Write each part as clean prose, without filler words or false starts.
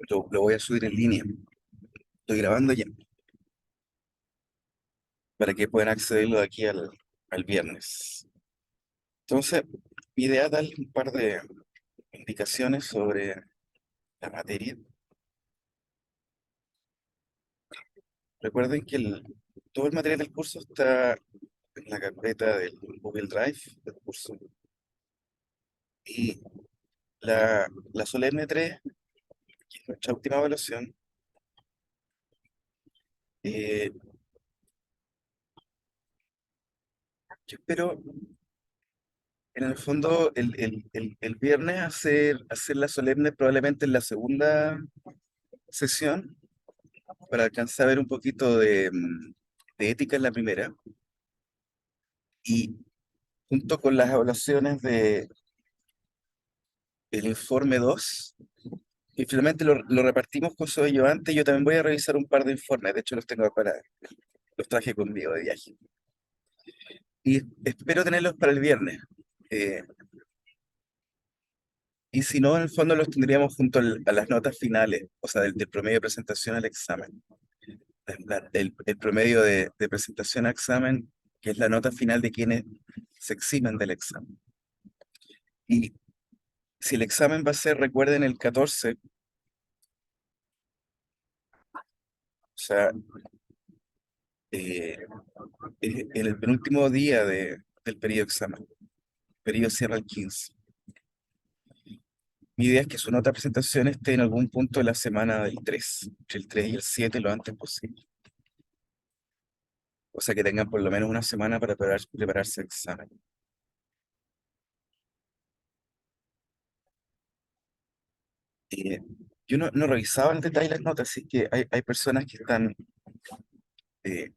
Lo voy a subir en línea. Estoy grabando ya para que puedan accederlo de aquí al viernes. Entonces, mi idea es darles un par de indicaciones sobre la materia. Recuerden que todo el material del curso está en la carpeta del Google Drive del curso. Y la Solemne 3, que es nuestra última evaluación, eh, yo espero en el fondo el viernes hacer la Solemne probablemente en la segunda sesión para alcanzar a ver un poquito de ética en la primera y junto con las evaluaciones el informe 2 y finalmente lo repartimos con su ayudante. Yo también voy a revisar un par de informes, de hecho los tengo para, los traje conmigo de viaje y espero tenerlos para el viernes. Eh, y si no, en el fondo los tendríamos junto a las notas finales, o sea, del promedio de presentación al examen. El promedio de presentación a examen, que es la nota final de quienes se eximen del examen. Y si el examen va a ser, recuerden, el 14, o sea, eh, en el penúltimo día del periodo de examen. El periodo cierra el 15. Mi idea es que su nota de presentación esté en algún punto de la semana del 3, entre el 3 y el 7, lo antes posible. O sea, que tengan por lo menos una semana para prepararse el examen. Eh, yo no revisaba en detalle las notas, así que hay personas que están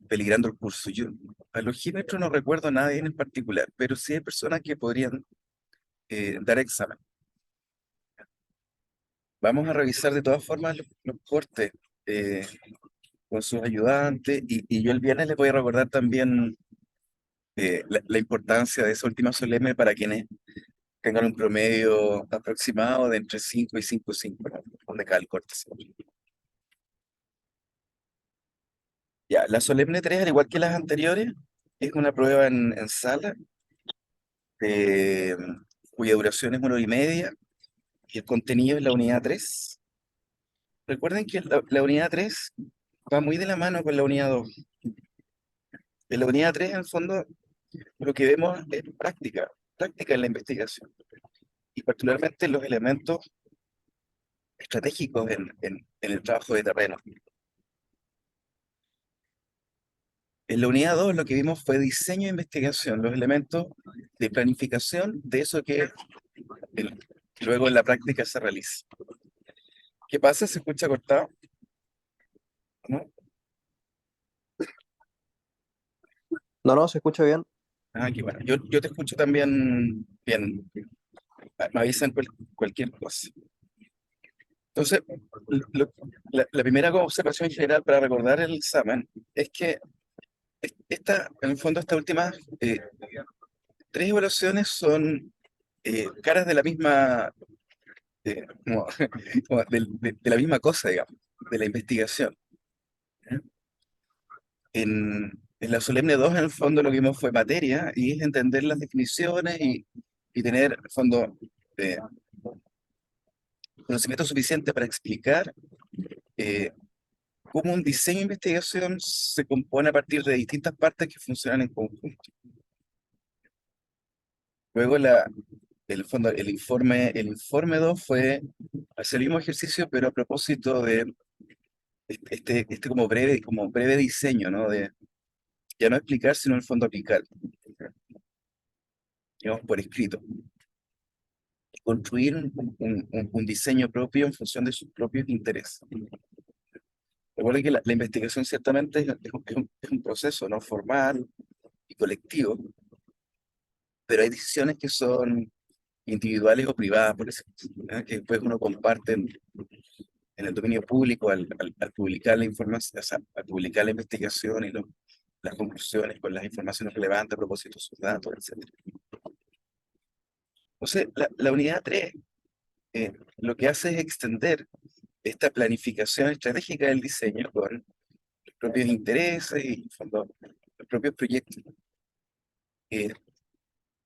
peligrando el curso. Yo al ojímetro no recuerdo a nadie en particular, pero sí hay personas que podrían dar examen. Vamos a revisar de todas formas los cortes eh, con sus ayudantes y yo el viernes les voy a recordar también la importancia de esa última solemne para quienes tengan un promedio aproximado de entre 5 y 5,5, ¿no? Donde cada el corte. Ya, la solemne 3 al igual que las anteriores, es una prueba en sala eh, cuya duración es 1 hora y media y el contenido es la unidad 3. Recuerden que la unidad 3 va muy de la mano con la unidad 2. En la unidad 3, en el fondo, lo que vemos es práctica en la investigación, y particularmente los elementos estratégicos en el trabajo de terreno. En la unidad 2 lo que vimos fue diseño de investigación, los elementos de planificación de eso el- que luego en la práctica se realiza. ¿Qué pasa? ¿Se escucha cortado? ¿No? No, no, se escucha bien. Ah, qué bueno. Yo te escucho también bien. Me avisan cualquier cosa. Entonces, la primera observación general para recordar el examen es que en el fondo, estas últimas tres evaluaciones son caras de la misma, como de la misma cosa, digamos, de la investigación. ¿Eh? En la Solemne 2 en el fondo, lo que vimos fue materia y es entender las definiciones y tener, en el fondo, eh, conocimiento suficiente para explicar eh, cómo un diseño de investigación se compone a partir de distintas partes que funcionan en conjunto. Luego el informe 2 fue hacer el mismo ejercicio, pero a propósito de este como breve diseño, ¿no? De ya no explicar, sino en el fondo aplicar, digamos, por escrito. Y construir un diseño propio en función de sus propios intereses. Recuerden que la investigación ciertamente es un proceso, ¿no? Formal y colectivo, pero hay decisiones que son individuales o privadas, por ejemplo, ¿eh? Que después uno comparte en el dominio público al publicar la información, o sea, al publicar la investigación y las conclusiones con las informaciones relevantes a propósito de sus datos, etcétera. Entonces, la unidad 3 lo que hace es extender esta planificación estratégica del diseño con los propios intereses y en el fondo, los propios proyectos, eh,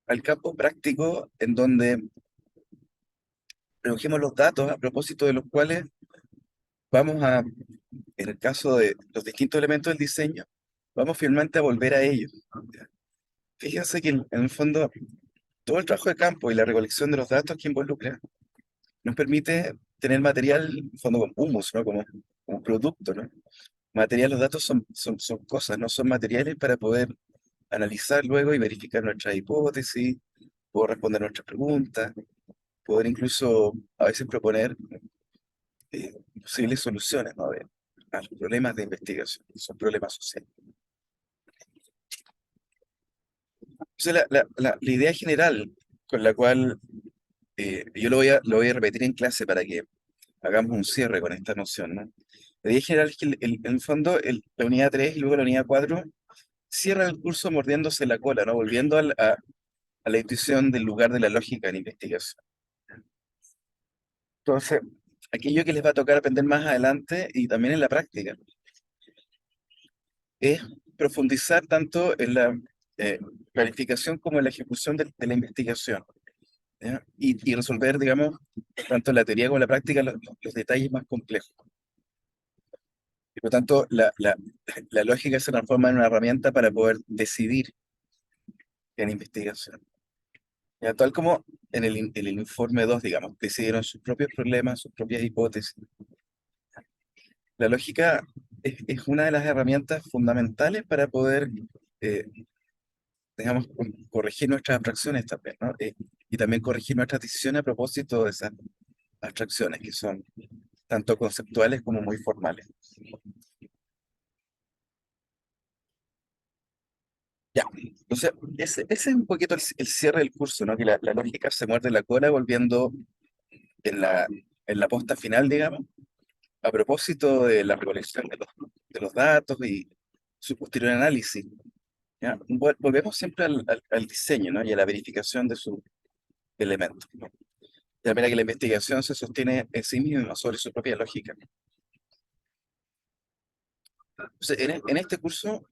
al campo práctico en donde recogemos los datos a propósito de los cuales vamos a, en el caso de los distintos elementos del diseño, vamos finalmente a volver a ellos. Fíjense que en el fondo todo el trabajo de campo y la recolección de los datos que involucra nos permite tener material, en el fondo, como humus, ¿no? Como producto, ¿no? Material, los datos son cosas, no son materiales para poder analizar luego y verificar nuestras hipótesis, poder responder nuestras preguntas, poder incluso a veces proponer posibles soluciones, ¿no? A los problemas de investigación, que son problemas sociales. Entonces, la idea general con la cual yo lo voy a repetir en clase para que hagamos un cierre con esta noción, ¿no? La idea general es que en el fondo la unidad 3 y luego la unidad 4 cierran el curso mordiéndose la cola, ¿no? Volviendo a la intuición del lugar de la lógica en investigación. Entonces, aquello que les va a tocar aprender más adelante y también en la práctica es profundizar tanto en la planificación como en la ejecución de la investigación, ¿ya? Y resolver, digamos, tanto en la teoría como en la práctica los detalles más complejos. Y por tanto, la lógica se transforma en una herramienta para poder decidir en investigación. Ya, tal como en el informe 2 digamos, decidieron sus propios problemas, sus propias hipótesis. La lógica es una de las herramientas fundamentales para poder, eh, digamos, corregir nuestras abstracciones también, ¿no? Y también corregir nuestras decisiones a propósito de esas abstracciones que son tanto conceptuales como muy formales. Ya, entonces, ese es un poquito el cierre del curso, ¿no? Que la lógica se muerde la cola volviendo en la posta final, digamos, a propósito de la recolección de los datos y su posterior análisis. ¿Ya? Volvemos siempre al diseño, ¿no? Y a la verificación de sus elementos, ¿no? De manera que la investigación se sostiene en sí misma sobre su propia lógica. Entonces, en este curso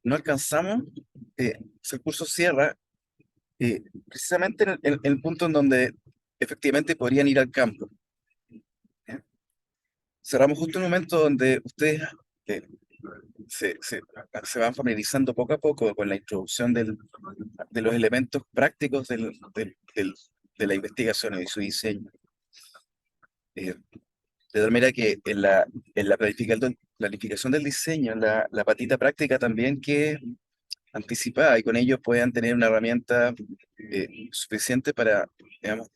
no alcanzamos, el curso cierra precisamente en el punto en donde efectivamente podrían ir al campo. ¿Ya? Cerramos justo en un momento donde ustedes eh, se, se- se van familiarizando poco a poco con la introducción de los elementos prácticos de la investigación y su diseño. Eh, de tal manera que en la planificación del diseño, la patita práctica también que anticipada y con ello puedan tener una herramienta suficiente para, digamos,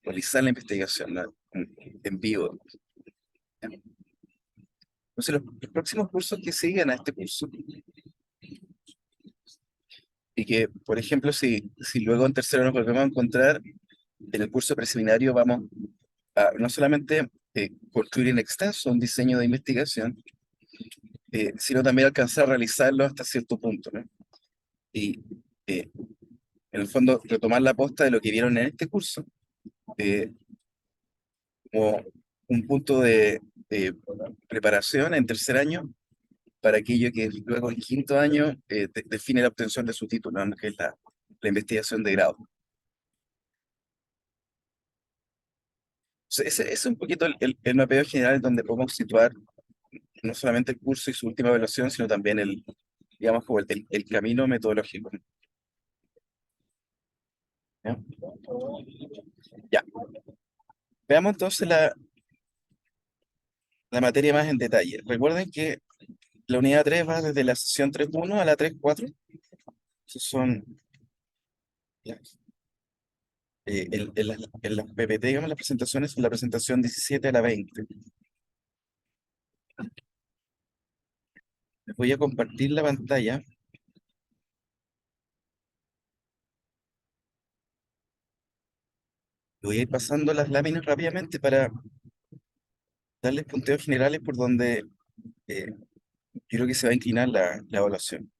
realizar la investigación, ¿no? En vivo. Entonces, los próximos cursos que siguen a este curso, y que, por ejemplo, si luego en tercero nos volvemos a encontrar, en el curso preseminario vamos a no solamente construir en extenso un diseño de investigación, sino también alcanzar a realizarlo hasta cierto punto, ¿no? Y en el fondo retomar la posta de lo que vieron en este curso eh, como un punto de preparación en tercer año para aquello que luego en quinto año define la obtención de su título, ¿no? Que es la investigación de grado. Ese es un poquito el mapeo general donde podemos situar no solamente el curso y su última evaluación, sino también digamos, como el camino metodológico. ¿Ya? Ya. Veamos entonces la materia más en detalle. Recuerden que la unidad 3 va desde la sesión 3.1 a la 3.4. Esos son, ya, en las PPT, digamos, las presentaciones, son la presentación 17 a la 20. Les voy a compartir la pantalla. Voy a ir pasando las láminas rápidamente para darles punteos generales por donde eh, creo que se va a inclinar la evaluación.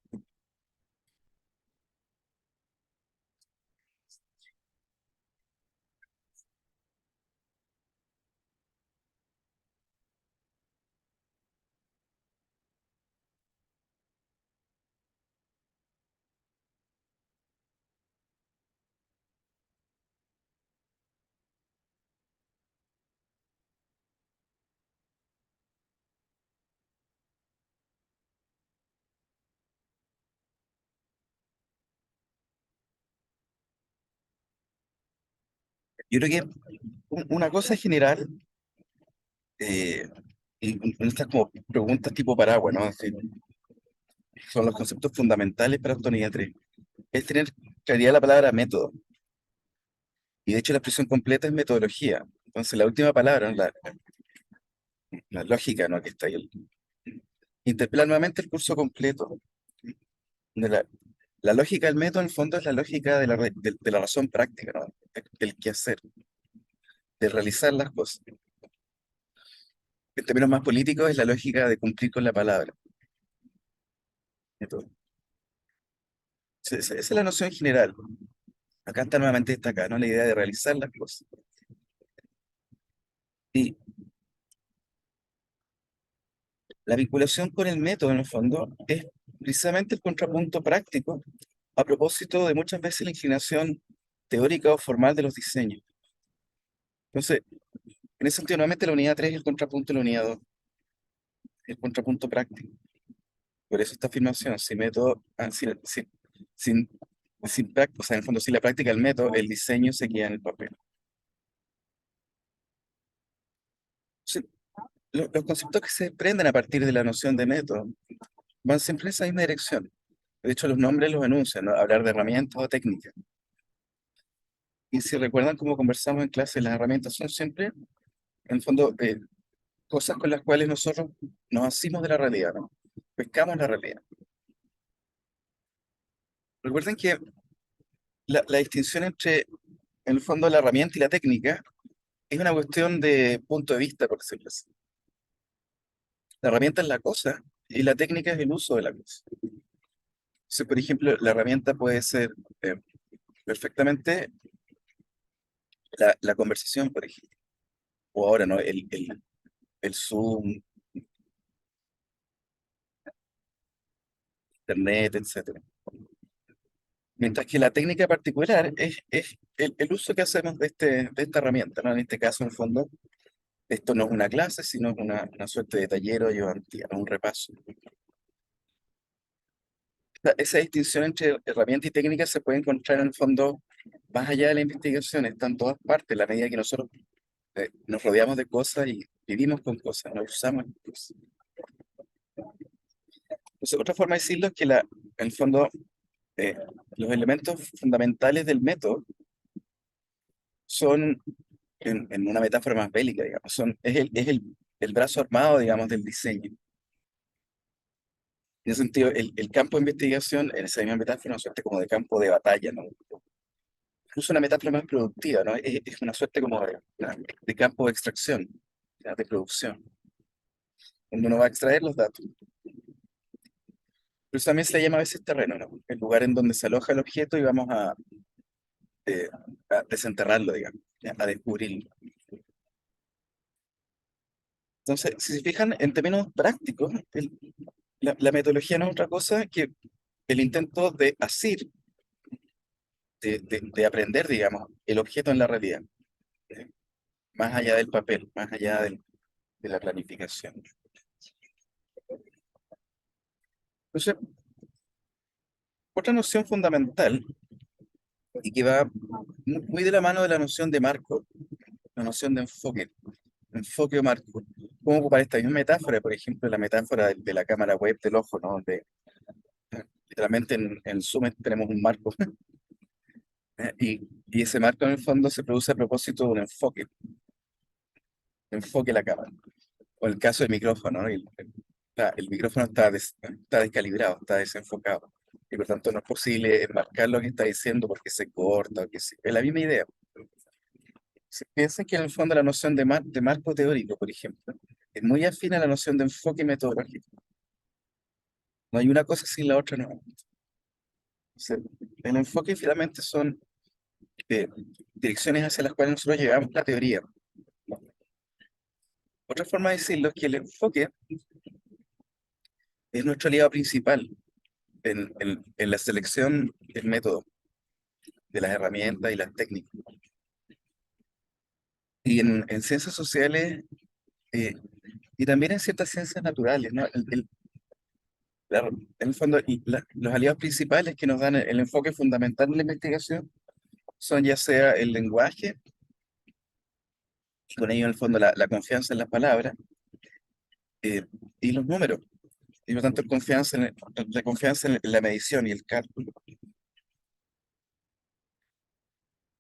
Yo creo que una cosa general, eh, en estas como preguntas tipo paraguas, ¿no? Es decir, son los conceptos fundamentales para Autonomía 3. Es tener claridad de la palabra método. Y de hecho la expresión completa es metodología. Entonces la última palabra, la lógica, ¿no? Que está ahí. Interpela nuevamente el curso completo. De la lógica del método, en el fondo, es la lógica de la razón práctica, ¿no? Del quehacer, de realizar las cosas. En términos más políticos, es la lógica de cumplir con la palabra. Método. Esa es la noción general. Acá está nuevamente destacada, ¿no? La idea de realizar las cosas. Y la vinculación con el método, en el fondo, es precisamente el contrapunto práctico a propósito de muchas veces la inclinación teórica o formal de los diseños. Entonces, en ese sentido, nuevamente la unidad 3 es el contrapunto de la unidad 2, el contrapunto práctico. Por eso esta afirmación, sin método, sin, o sea, en el fondo, sin la práctica del método, el diseño se queda en el papel. Entonces, los conceptos que se desprenden a partir de la noción de método van siempre en esa misma dirección. De hecho, los nombres los anuncian, ¿no? Hablar de herramientas o técnicas. Y si recuerdan cómo conversamos en clase, las herramientas son siempre, en el fondo, cosas con las cuales nosotros nos asimos de la realidad, ¿no? Pescamos la realidad. Recuerden que la distinción entre, en el fondo, la herramienta y la técnica es una cuestión de punto de vista, por decirlo así. La herramienta es la cosa y la técnica es el uso de la cosa. Entonces, por ejemplo, la herramienta puede ser eh, perfectamente la conversación, por ejemplo, o ahora, ¿no? El Zoom, Internet, etcétera. Mientras que la técnica particular es el uso que hacemos de esta herramienta, ¿no? En este caso, en el fondo, esto no es una clase, sino una suerte de taller o ayudantía, ¿no? Un repaso. Esa distinción entre herramienta y técnica se puede encontrar en el fondo más allá de la investigación, está en todas partes, la medida que nosotros nos rodeamos de cosas y vivimos con cosas, nos usamos cosas. Entonces, otra forma de decirlo es que en el fondo eh, los elementos fundamentales del método son, en una metáfora más bélica, digamos, el brazo armado, digamos, del diseño. En ese sentido, el campo de investigación, en esa misma metáfora, es una suerte como de campo de batalla, ¿no? Incluso una metáfora más productiva, ¿no? Es una suerte como de campo de extracción, ¿ya? De producción, donde uno va a extraer los datos. Pero eso también se le llama a veces terreno, ¿no? El lugar en donde se aloja el objeto y vamos eh, a desenterrarlo, digamos, ¿ya? A descubrirlo. Entonces, si se fijan, en términos prácticos, la metodología no es otra cosa que el intento de asir, de aprender, digamos, el objeto en la realidad, ¿eh? Más allá del papel, más allá de la planificación. Entonces, otra noción fundamental y que va muy de la mano de la noción de marco, la noción de enfoque o marco. ¿Cómo ocupar esta misma metáfora? Por ejemplo, la metáfora de la cámara web del ojo, ¿no? Donde literalmente en Zoom tenemos un marco y ese marco en el fondo se produce a propósito de un enfoque la cámara. O el caso del micrófono, ¿no? El micrófono está descalibrado, está desenfocado. Y por tanto no es posible enmarcar lo que está diciendo porque se corta, es la misma idea. Si piensan que en el fondo la noción de marco teórico, por ejemplo, es muy afín a la noción de enfoque metodológico. No hay una cosa sin la otra, no. O sea, el enfoque finalmente son eh, direcciones hacia las cuales nosotros llevamos la teoría. Otra forma de decirlo es que el enfoque es nuestro aliado principal en la selección del método, de las herramientas y las técnicas. Y en ciencias sociales eh, y también en ciertas ciencias naturales, ¿no? En el fondo, los aliados principales que nos dan el enfoque fundamental de la investigación son ya sea el lenguaje y con ello en el fondo la confianza en las palabras eh, y los números. Y por lo tanto, la confianza en la medición y el cálculo.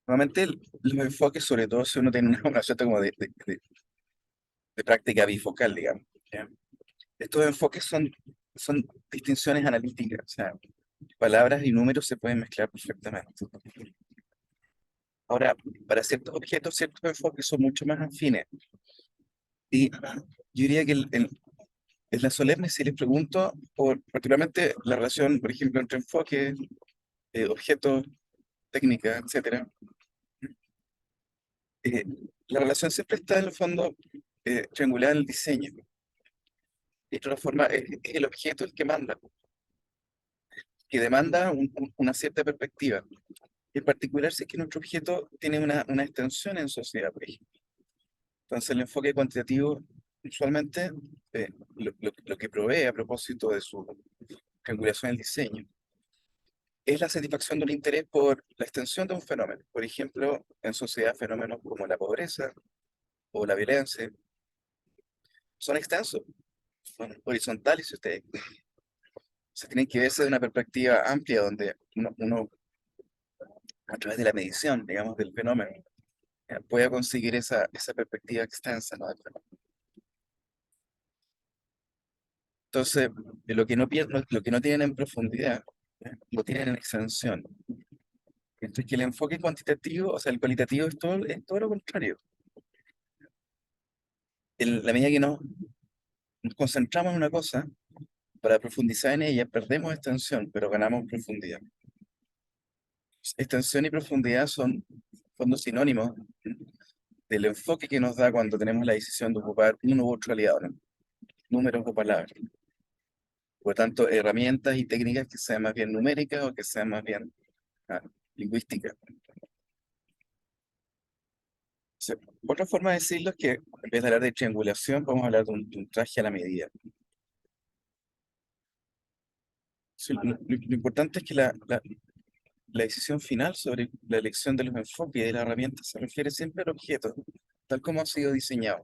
Normalmente los enfoques, sobre todo si uno tiene una suerte como de práctica bifocal, digamos. ¿Ya? Estos enfoques son distinciones analíticas, o sea, palabras y números se pueden mezclar perfectamente. Ahora, para ciertos objetos, ciertos enfoques son mucho más afines. Y yo diría que en la solemne, si les pregunto, por particularmente la relación, por ejemplo, entre enfoques, objetos, técnicas, etcétera, eh, la relación siempre está en el fondo triangular en el diseño. De otra forma, es el objeto el que manda, que demanda una cierta perspectiva. En particular, si es que nuestro objeto tiene una extensión en sociedad, por ejemplo. Entonces, el enfoque cuantitativo usualmente lo que provee a propósito de su triangulación del diseño es la satisfacción de un interés por la extensión de un fenómeno. Por ejemplo, en sociedad, fenómenos como la pobreza o la violencia son extensos, son horizontales, si ustedes se tienen que verse de una perspectiva amplia donde uno, a través de la medición, digamos, del fenómeno, pueda conseguir esa perspectiva extensa, ¿no? Del fenómeno. Entonces, lo que no tienen en profundidad, ¿ya? Lo tienen en extensión. Entonces, que el enfoque cuantitativo, o sea, el cualitativo es todo lo contrario. En la medida que nos concentramos en una cosa, para profundizar en ella, perdemos extensión, pero ganamos profundidad. Extensión y profundidad son fondos sinónimos del enfoque que nos da cuando tenemos la decisión de ocupar uno u otro aliado, ¿no? Números o palabras. Por tanto, herramientas y técnicas que sean más bien numéricas o que sean más bien ah, lingüísticas. Sí. Otra forma de decirlo es que en vez de hablar de triangulación, podemos hablar de un traje a la medida. Sí, lo importante es que la decisión final sobre la elección de los enfoques y de las herramientas se refiere siempre al objeto, tal como ha sido diseñado,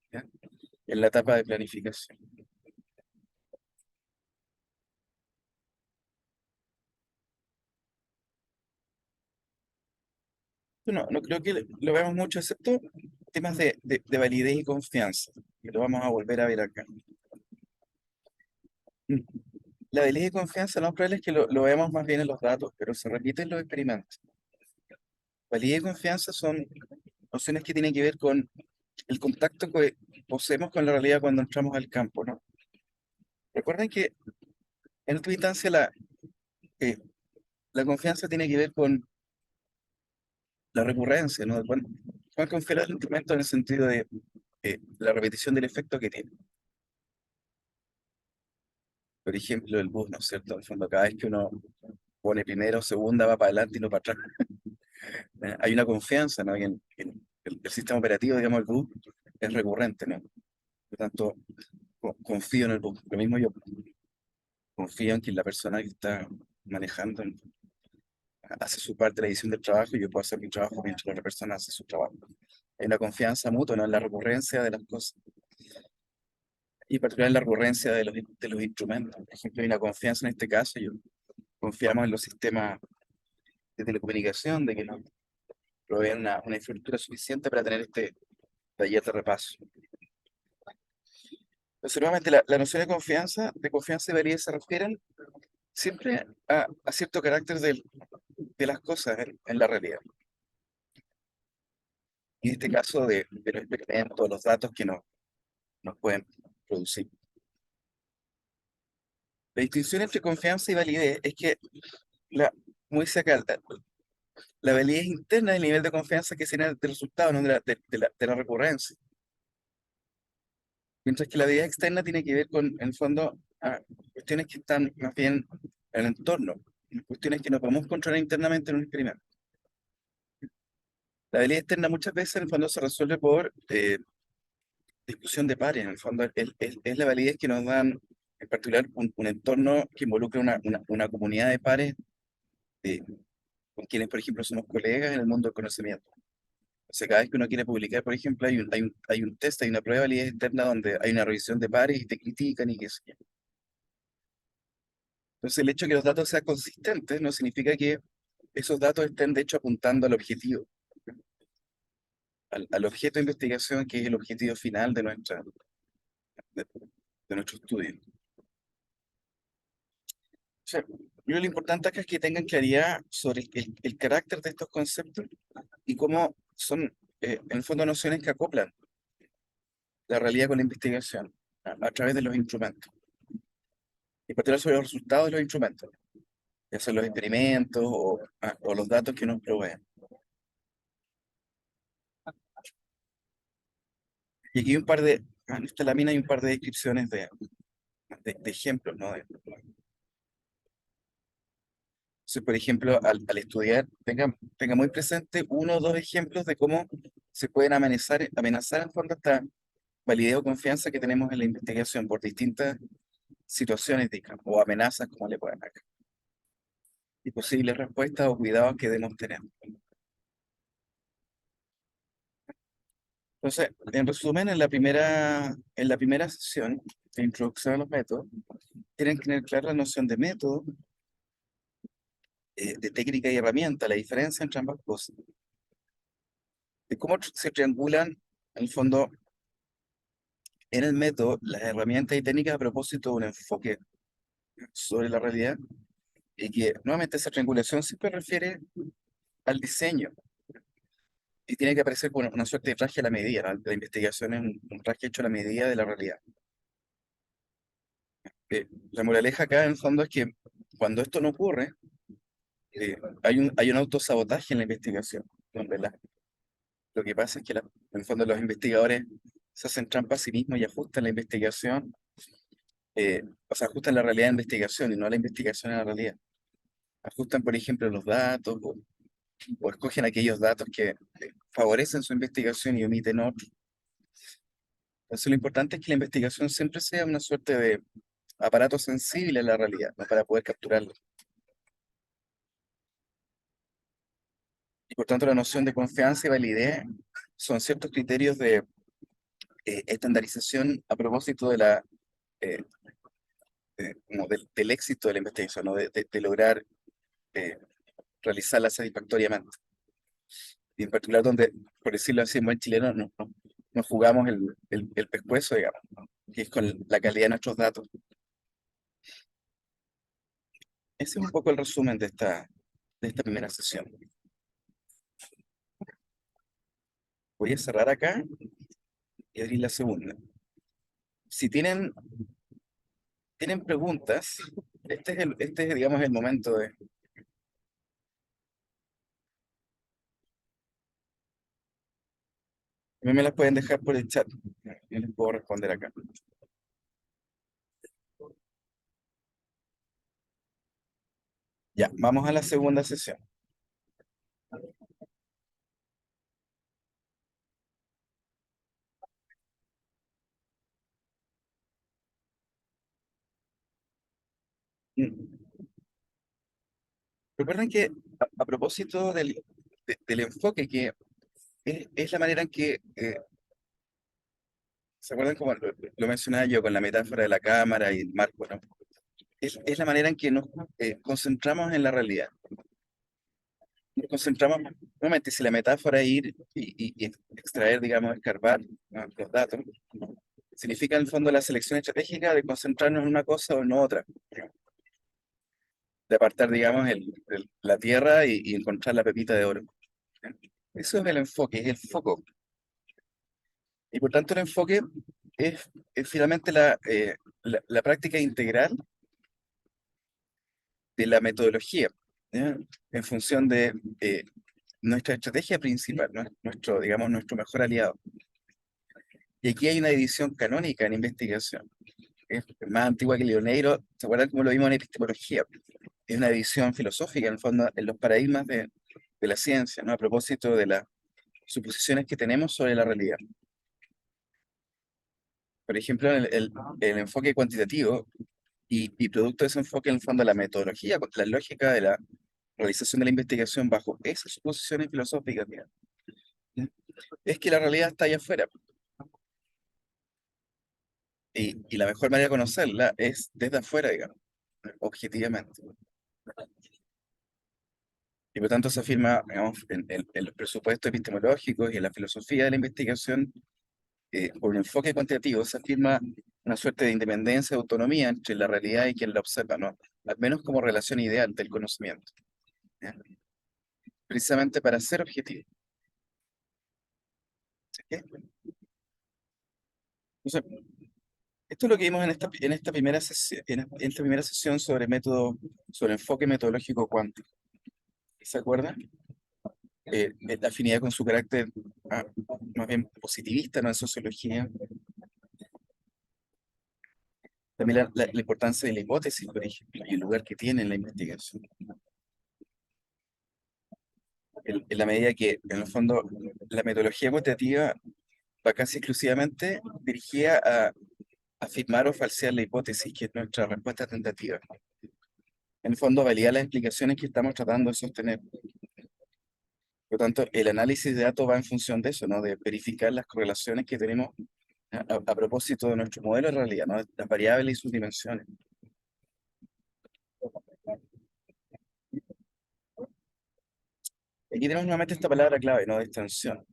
¿ya? En la etapa de planificación. Bueno, no creo que lo veamos mucho, excepto temas de validez y confianza, que lo vamos a volver a ver acá. Mm. La validez y confianza lo más probable es que lo veamos más bien en los datos, pero se repite en los experimentos. Validez y confianza son nociones que tienen que ver con el contacto que poseemos con la realidad cuando entramos al campo, ¿no? Recuerden que en última instancia eh, la confianza tiene que ver con la recurrencia, ¿no? Cuán confiar el instrumento en el sentido de la repetición del efecto que tiene. Por ejemplo, el bus, ¿no es cierto? En el fondo, cada vez que uno pone primero o segunda, va para adelante y no para atrás. Hay una confianza, ¿no? En el sistema operativo, digamos, el bus es recurrente, ¿no? Por lo tanto, confío en el bus. Lo mismo yo, confío en que la persona que está manejando hace su parte de la edición del trabajo y yo puedo hacer mi trabajo mientras la otra persona hace su trabajo. Hay una confianza mutua, ¿no? En la recurrencia de las cosas y en particular en la recurrencia de los instrumentos. Por ejemplo, hay una confianza en este caso, yo confiamos en los sistemas de telecomunicación, de que nos proveen una infraestructura suficiente para tener este taller de repaso. Entonces, nuevamente, la noción de confianza y validez se refieren siempre a cierto carácter de las cosas en la realidad. Y en este caso de los experimentos, los datos que nos pueden producir. La distinción entre confianza y validez es que, como dice acá, la validez interna del nivel de confianza que será del resultado, no de la recurrencia. Mientras que la validez externa tiene que ver con, en el fondo, cuestiones que están más bien en el entorno, cuestiones que no podemos controlar internamente en un experimento. La validez externa muchas veces en el fondo se resuelve por discusión de pares, en el fondo es la validez que nos dan, en particular, un entorno que involucra una comunidad de pares eh, con quienes, por ejemplo, somos colegas en el mundo del conocimiento. sea, cada vez que uno quiere publicar, por ejemplo, hay un test, hay una prueba de validez externa donde hay una revisión de pares y te critican y qué sé yo. Entonces, el hecho de que los datos sean consistentes no significa que esos datos estén, de hecho, apuntando al objetivo, al objeto de investigación, que es el objetivo final de, de nuestro estudio. O sea, yo creo que lo importante acá es que tengan claridad sobre el carácter de estos conceptos y cómo son, en el fondo, nociones que acoplan la realidad con la investigación a través de los instrumentos. Y particular sobre los resultados de los instrumentos, ya sean los experimentos o los datos que nos proveen. Y aquí hay un par en esta lámina hay un par de descripciones de ejemplos, ¿no? Entonces, por ejemplo, al estudiar, tenga muy presente uno o dos ejemplos de cómo se pueden amenazar en fondo esta validez o confianza que tenemos en la investigación por distintas situaciones, digamos, o amenazas, como le pueden acá, y posibles respuestas o cuidados que debemos tener. Entonces, en resumen, en la primera sesión de introducción a los métodos, tienen que tener clara la noción de método, de técnica y herramienta, la diferencia entre ambas cosas, de cómo se triangulan, en el fondo, en el método, las herramientas y técnicas a propósito de un enfoque sobre la realidad, y que nuevamente esa triangulación siempre refiere al diseño, y tiene que aparecer con una suerte de traje a la medida, ¿no? La investigación es un traje hecho a la medida de la realidad. La moraleja acá, en el fondo, es que cuando esto no ocurre, hay un autosabotaje en la investigación, donde lo que pasa es que en el fondo los investigadores se hacen trampa a sí mismos y ajustan la investigación, o sea, ajustan la realidad de investigación y no la investigación a la realidad. Ajustan, por ejemplo, los datos o escogen aquellos datos que favorecen su investigación y omiten otros. Entonces, lo importante es que la investigación siempre sea una suerte de aparato sensible a la realidad, ¿no? Para poder capturarlo. Y por tanto, la noción de confianza y validez son ciertos criterios de estandarización a propósito eh, como del éxito de la investigación, ¿no? De lograr eh, realizarla satisfactoriamente. Y en particular donde, por decirlo así, en buen chileno, nos jugamos el pescuezo, digamos, ¿no? Que es con la calidad de nuestros datos. Ese es un poco el resumen de esta primera sesión. Voy a cerrar acá y abrir la segunda. Si tienen preguntas, este es, digamos, el momento de... Me las pueden dejar por el chat. Yo les puedo responder acá. Ya, vamos a la segunda sesión. Mm. Recuerden que a propósito del enfoque, que es la manera en que, ¿se acuerdan como lo mencionaba yo con la metáfora de la cámara y el marco, ¿no? Es la manera en que nos concentramos en la realidad. Nos concentramos, nuevamente, si la metáfora es ir y extraer, digamos, escarbar, ¿no? Los datos, significa en el fondo la selección estratégica de concentrarnos en una cosa o en otra, de apartar, digamos, la tierra y encontrar la pepita de oro. Eso es el enfoque, es el foco. Y por tanto el enfoque es finalmente la práctica integral de la metodología, ¿ya? En función de nuestra estrategia principal, ¿no? Nuestro, digamos, nuestro mejor aliado. Y aquí hay una división canónica en investigación. Es más antigua que Leoneiro. ¿Se acuerdan cómo lo vimos en epistemología? Es una división filosófica, en el fondo, en los paradigmas de la ciencia, ¿no? A propósito de las suposiciones que tenemos sobre la realidad. Por ejemplo, el enfoque cuantitativo y producto de ese enfoque, en el fondo, la metodología, la lógica de la realización de la investigación bajo esas suposiciones filosóficas, mira, ¿ya? es que la realidad está allá afuera. Y la mejor manera de conocerla es desde afuera, digamos, objetivamente. Y por tanto se afirma, digamos, en los presupuestos epistemológicos y en la filosofía de la investigación, por un enfoque cuantitativo, se afirma una suerte de independencia, de autonomía entre la realidad y quien la observa, ¿no? Al menos como relación ideal del conocimiento, ¿ya? Precisamente para ser objetivo. ¿Sí? Entonces, esto es lo que vimos en esta primera sesión, en esta primera sesión sobre método, sobre enfoque metodológico cuántico. ¿Se acuerdan? La afinidad con su carácter ah, más bien positivista, ¿no? En sociología. También la importancia de la hipótesis, por ejemplo, y el lugar que tiene en la investigación. En la medida que, en el fondo, la metodología cuantitativa va casi exclusivamente dirigida a afirmar o falsear la hipótesis, que es nuestra respuesta tentativa. En el fondo, validar las explicaciones que estamos tratando de sostener. Por lo tanto, el análisis de datos va en función de eso, ¿no? De verificar las correlaciones que tenemos a propósito de nuestro modelo de realidad, ¿no? Las variables y sus dimensiones. Aquí tenemos nuevamente esta palabra clave, ¿no? De extensión.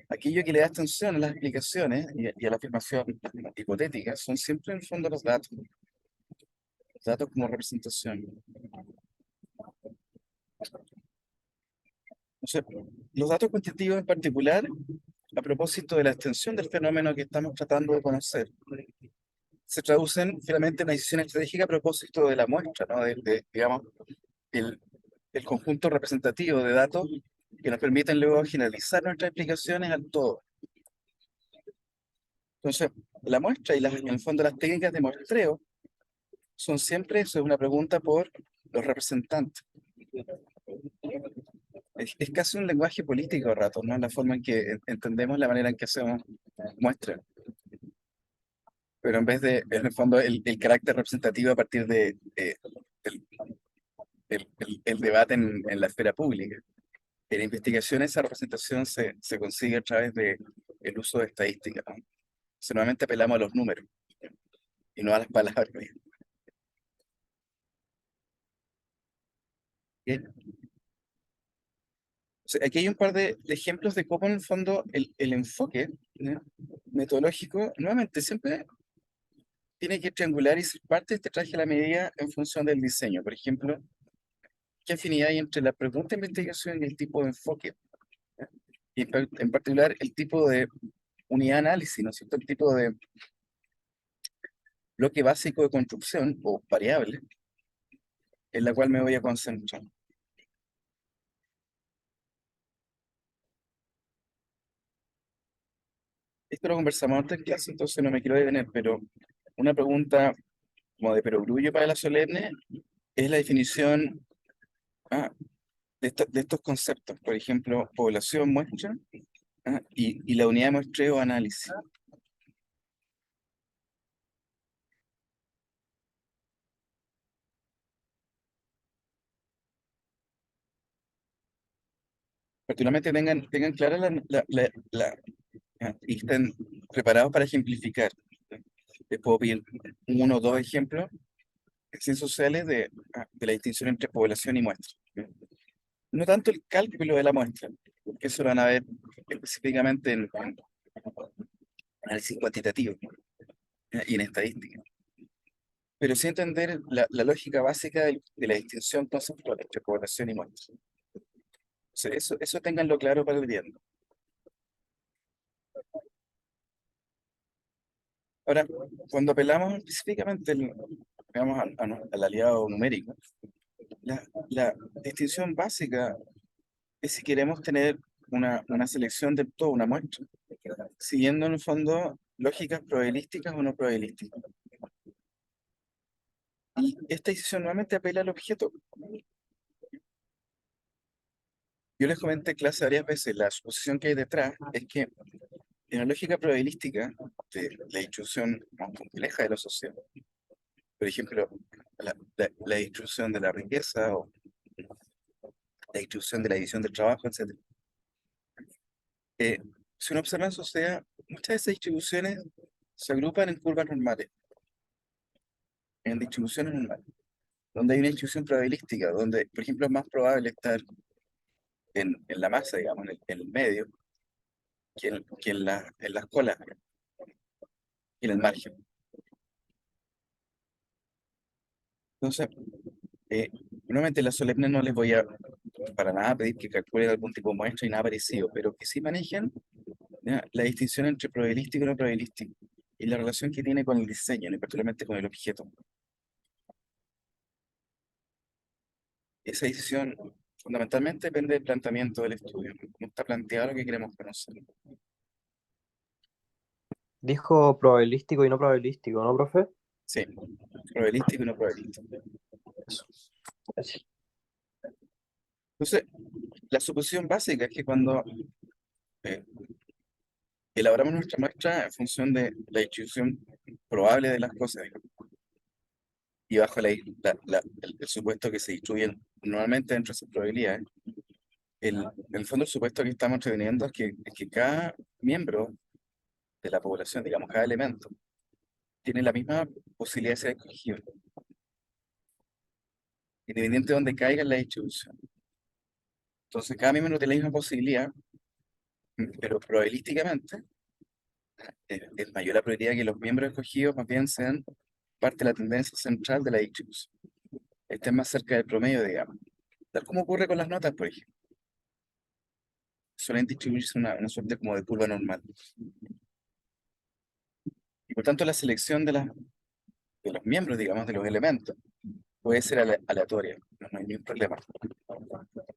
Aquello que le da extensión a las explicaciones y a la afirmación hipotética son siempre en el fondo los datos como representación. O sea, los datos cuantitativos en particular, a propósito de la extensión del fenómeno que estamos tratando de conocer, se traducen finalmente en una decisión estratégica a propósito de la muestra, ¿no? Digamos, el, el conjunto representativo de datos que nos permiten luego generalizar nuestras explicaciones al todo. Entonces, la muestra y en el fondo las técnicas de muestreo son siempre eso, es una pregunta por los representantes. Es casi un lenguaje político a ratos, ¿no? La forma en que entendemos la manera en que hacemos muestras. Pero en vez de, en el fondo, el carácter representativo a partir del el debate en la esfera pública. En la investigación esa representación se consigue a través de el uso de estadísticas, ¿no? So, normalmente apelamos a los números y no a las palabras. Bien. O sea, aquí hay un par de ejemplos de cómo en el fondo el enfoque, ¿no? Metodológico, nuevamente, siempre tiene que triangular y ser parte de este traje a la medida en función del diseño. Por ejemplo, ¿qué afinidad hay entre la pregunta de investigación y el tipo de enfoque? Y en particular el tipo de unidad de análisis, ¿no es cierto? El tipo de bloque básico de construcción o variable en la cual me voy a concentrar. Esto lo conversamos antes en clase, entonces no me quiero detener, pero una pregunta como de perogrullo para la solemne es la definición ah, de estos conceptos. Por ejemplo, población, muestra, y la unidad de muestreo, análisis. Particularmente tengan clara y estén preparados para ejemplificar. Les puedo pedir uno o dos ejemplos en ciencias sociales de la distinción entre población y muestra. No tanto el cálculo de la muestra, porque eso lo van a ver específicamente en análisis cuantitativo, y en estadística, pero sí entender la lógica básica de la distinción conceptual entre población y muestra. O sea, eso ténganlo claro para el viernes. Ahora, cuando apelamos específicamente digamos, al aliado numérico, la distinción básica es si queremos tener una selección de toda una muestra, siguiendo en el fondo lógicas probabilísticas o no probabilísticas. Y esta decisión nuevamente apela al objeto. Yo les comenté en clase varias veces, la suposición que hay detrás es que en la lógica probabilística de la distribución más compleja de lo social, por ejemplo, la distribución de la riqueza o la distribución de la división del trabajo, etc., Eh, si uno observa en sociedad, muchas de esas distribuciones se agrupan en curvas normales, en distribuciones normales, donde hay una distribución probabilística, donde, por ejemplo, es más probable estar en la masa, digamos, en el medio, que en las colas, y en el margen. Entonces, eh, nuevamente, en la solemne no les voy a para nada pedir que calculen algún tipo de muestra y nada parecido, pero que sí manejen, ¿ya?, la distinción entre probabilístico y no probabilístico, y la relación que tiene con el diseño, y particularmente con el objeto. Esa decisión fundamentalmente depende del planteamiento del estudio, cómo está planteado lo que queremos conocer. Dijo probabilístico y no probabilístico, ¿no, profe? Sí, probabilístico y no probabilístico. Eso. Gracias. Entonces, la suposición básica es que cuando eh, elaboramos nuestra muestra en función de la distribución probable de las cosas, digamos, y bajo el supuesto que se distribuyen normalmente dentro de esas probabilidades, en el fondo el supuesto que estamos teniendo es que cada miembro de la población, digamos, cada elemento, tiene la misma posibilidad de ser escogido, independiente de donde caiga en la distribución. Entonces, cada miembro tiene la misma posibilidad, pero probabilísticamente es mayor la probabilidad que los miembros escogidos más bien sean parte de la tendencia central de la distribución. Estén más cerca del promedio, digamos. Tal como ocurre con las notas, por ejemplo. Suelen distribuirse una suerte como de curva normal. Y por tanto, la selección de los miembros, digamos, de los elementos, puede ser aleatoria. No hay ningún problema.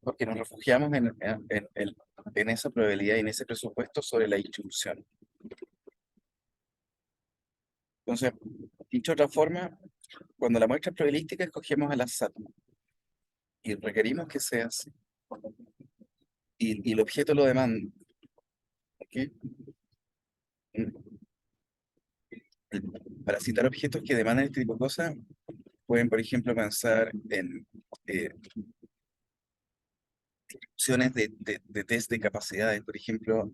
Porque nos refugiamos en esa probabilidad y en ese presupuesto sobre la distribución. Entonces, dicho de otra forma, cuando la muestra es probabilística, escogemos al azar y requerimos que sea así. Y el objeto lo demanda. ¿Ok? Para citar objetos que demandan este tipo de cosas, pueden, por ejemplo, pensar en eh, opciones de test de capacidades. Por ejemplo,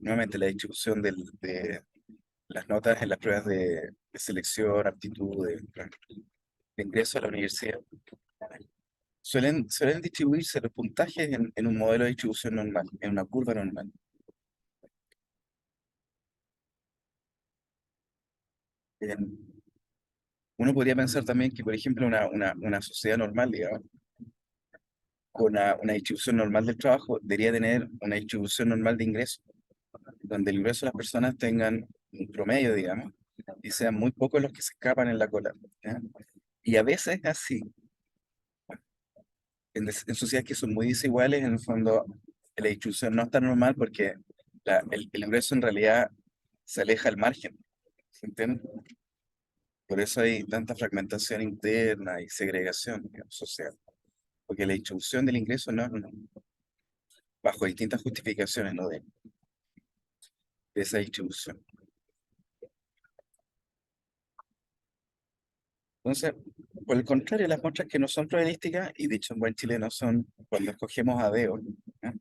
nuevamente la distribución de las notas en las pruebas de selección, aptitud, de ingreso a la universidad. Suelen distribuirse los puntajes en un modelo de distribución normal, en una curva normal. En- Uno podría pensar también que, por ejemplo, una sociedad normal, digamos, con una distribución normal del trabajo, debería tener una distribución normal de ingresos, donde el ingreso de las personas tengan un promedio, digamos, y sean muy pocos los que se escapan en la cola, ¿ya? Y a veces así, en sociedades que son muy desiguales, en el fondo la distribución no está normal porque el ingreso en realidad se aleja al margen, ¿se entiende? Por eso hay tanta fragmentación interna y segregación, digamos, social, porque la distribución del ingreso bajo distintas justificaciones, ¿no?, de esa distribución. Entonces, por el contrario, las muestras que no son probabilísticas, y dicho en buen chileno son cuando escogemos a dedo, ¿ya?,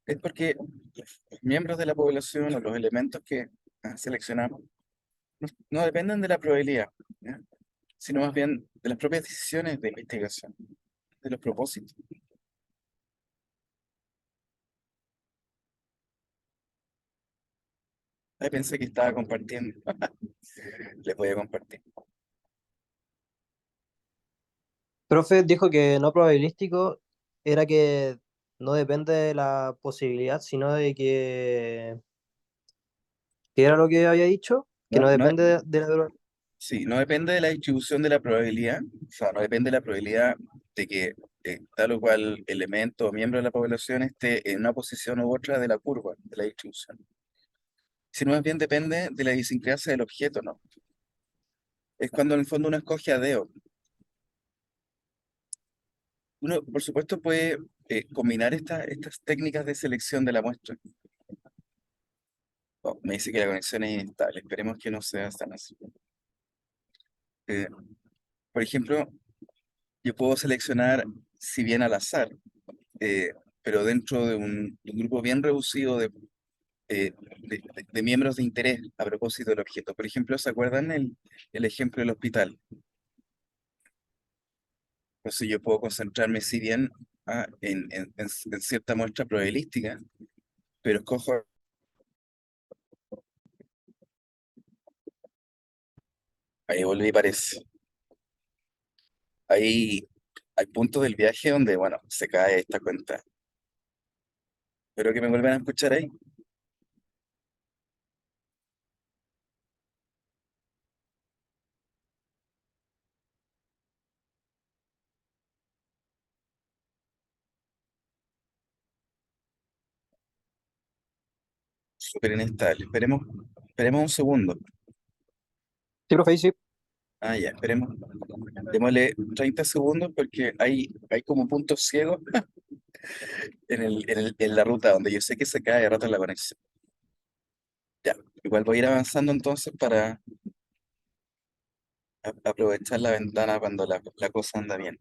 es porque los miembros de la población o los elementos que seleccionamos no dependen de la probabilidad, ¿ya?, sino más bien de las propias decisiones de investigación, de los propósitos. Ahí pensé que estaba compartiendo. Les voy a compartir. Profe dijo que no probabilístico era que no depende de la posibilidad, sino de que... ¿Qué era lo que había dicho? Que No, no no, depende de la... sí, no depende de la distribución de la probabilidad, o sea, no depende de la probabilidad de que tal o cual elemento o miembro de la población esté en una posición u otra de la curva de la distribución, sino más bien depende de la idiosincrasia del objeto, ¿no? Es cuando en el fondo uno escoge a dedo. Uno, por supuesto, puede combinar estas técnicas de selección de la muestra. Oh, me dice que la conexión es inestable, esperemos que no sea tan así. Eh, por ejemplo, yo puedo seleccionar, si bien al azar, pero dentro de un grupo bien reducido de miembros de interés a propósito del objeto. Por ejemplo, ¿se acuerdan el ejemplo del hospital? Entonces yo puedo concentrarme, si bien en cierta muestra probabilística, pero escojo, ahí volví, parece. Ahí hay puntos del viaje donde, bueno, se cae esta cuenta. Espero que me vuelvan a escuchar ahí. Súper inestable. Esperemos un segundo. Sí, profe, ahí sí. Ah, ya, esperemos. Démosle 30 segundos porque hay como puntos ciegos en la ruta donde yo sé que se cae de rato la conexión. Ya, igual voy a ir avanzando entonces para aprovechar la ventana cuando la cosa anda bien.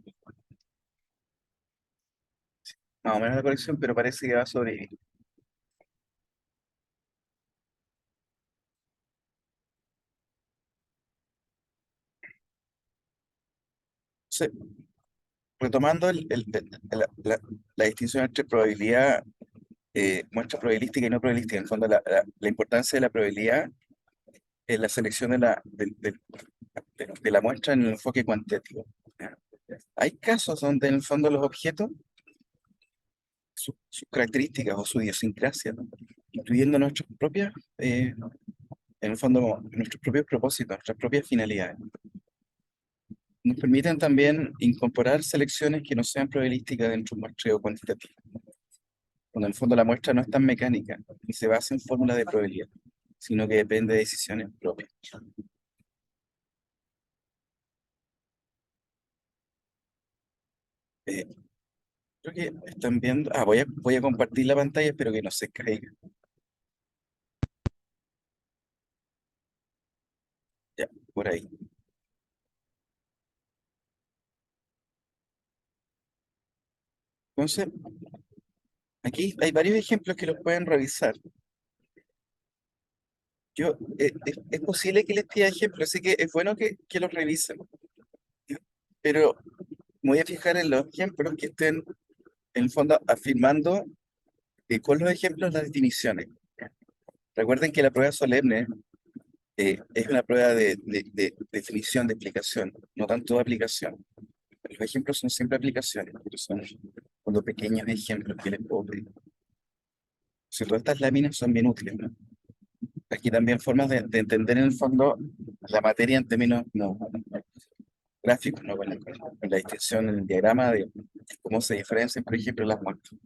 Más o menos la conexión, pero parece que va a sobrevivir. Sí, retomando la distinción entre probabilidad, muestra probabilística y no probabilística, en el fondo la importancia de la probabilidad en la selección de la muestra en el enfoque cuantitativo. ¿Ya? Hay casos donde en el fondo los objetos, sus características o su idiosincrasia, ¿no? Incluyendo nuestras propias, en el fondo, nuestros propios propósitos, nuestras propias finalidades, nos permiten también incorporar selecciones que no sean probabilísticas dentro de un muestreo cuantitativo, cuando en el fondo la muestra no es tan mecánica ni se basa en fórmulas de probabilidad, sino que depende de decisiones propias. Eh, Creo que están viendo. Voy a compartir la pantalla, espero que no se caiga. Ya, por ahí. Entonces, aquí hay varios ejemplos que los pueden revisar. Es posible que les pida ejemplos, así que es bueno que los revisen. Pero me voy a fijar en los ejemplos que estén, en el fondo, afirmando con los ejemplos las definiciones. Recuerden que la prueba solemne es una prueba de definición, de explicación, no tanto de aplicación. Los ejemplos son siempre aplicaciones, pero son cuando pequeños ejemplos que les puedo pedir. Si todas estas láminas son bien útiles, ¿no? Aquí también formas de entender en el fondo la materia en términos no, gráficos, ¿no? Con la distinción en el diagrama de cómo se diferencian, por ejemplo, las muestras.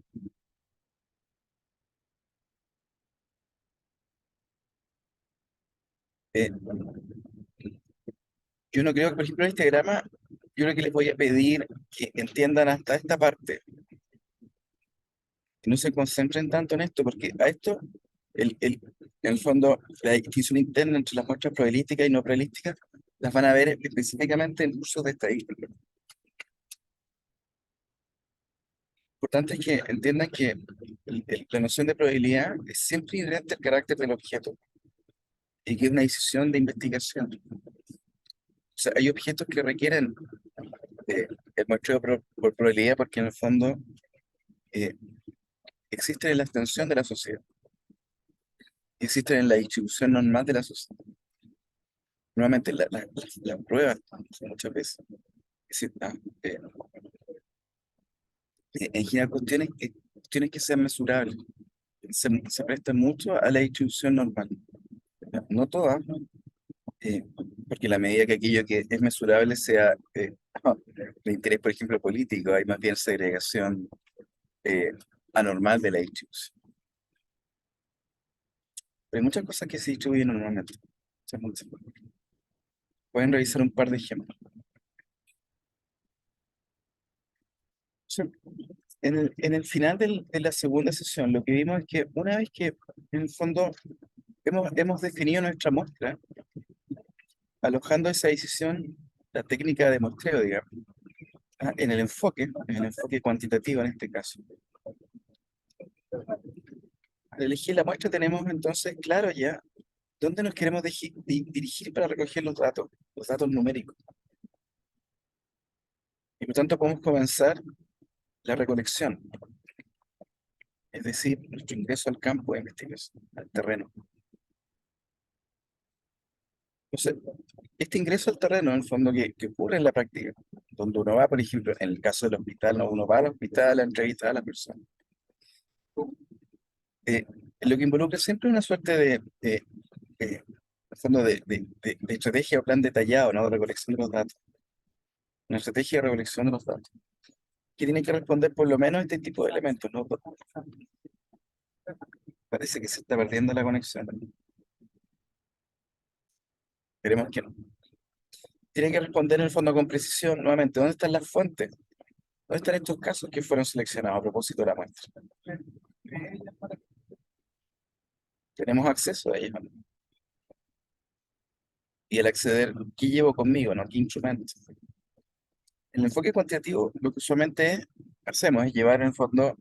Eh, yo no creo que, por ejemplo, en este diagrama, yo creo que les voy a pedir que entiendan hasta esta parte, que no se concentren tanto en esto, porque a esto, en el fondo, la distinción interna entre las muestras probabilísticas y no probabilísticas, las van a ver específicamente en cursos de estadística. Importante es que entiendan que la noción de probabilidad es siempre inherente al carácter del objeto y que es una decisión de investigación. O sea, hay objetos que requieren el muestreo por probabilidad porque en el fondo eh, existen en la extensión de la sociedad, existen en la distribución normal de la sociedad. Nuevamente, las pruebas muchas veces eh, en general cuestiones que sean mesurables, se prestan mucho a la distribución normal. No todas, eh, porque la medida que aquello que es mesurable sea de interés, por ejemplo, político, hay más bien segregación eh, anormal de la distribución. Pero hay muchas cosas que se distribuyen normalmente. Muchas. Pueden revisar un par de ejemplos. Sí. En el final de la segunda sesión, lo que vimos es que una vez que en el fondo hemos definido nuestra muestra, alojando esa decisión, la técnica de muestreo, digamos, en el enfoque cuantitativo en este caso. Al elegir la muestra tenemos entonces claro ya dónde nos queremos dirigir para recoger los datos numéricos. Y por tanto podemos comenzar la recolección, es decir, nuestro ingreso al campo de investigación, al terreno. Entonces, este ingreso al terreno, en el fondo, que ocurre en la práctica, donde uno va, por ejemplo, en el caso del hospital, ¿no? Uno va al hospital a entrevistar a la persona. Eh, lo que involucra siempre una suerte en el fondo de estrategia o plan detallado, ¿no? De recolección de los datos. Una estrategia de recolección de los datos, que tiene que responder por lo menos a este tipo de elementos, ¿no? Parece que se está perdiendo la conexión. Esperemos que no. Tiene que responder en el fondo con precisión, nuevamente, ¿dónde están las fuentes? ¿Dónde están estos casos que fueron seleccionados a propósito de la muestra? Tenemos acceso a ellos, ¿no? Y el acceder, ¿qué llevo conmigo, no? ¿Qué instrumento? En el enfoque cuantitativo, lo que usualmente hacemos es llevar en el fondo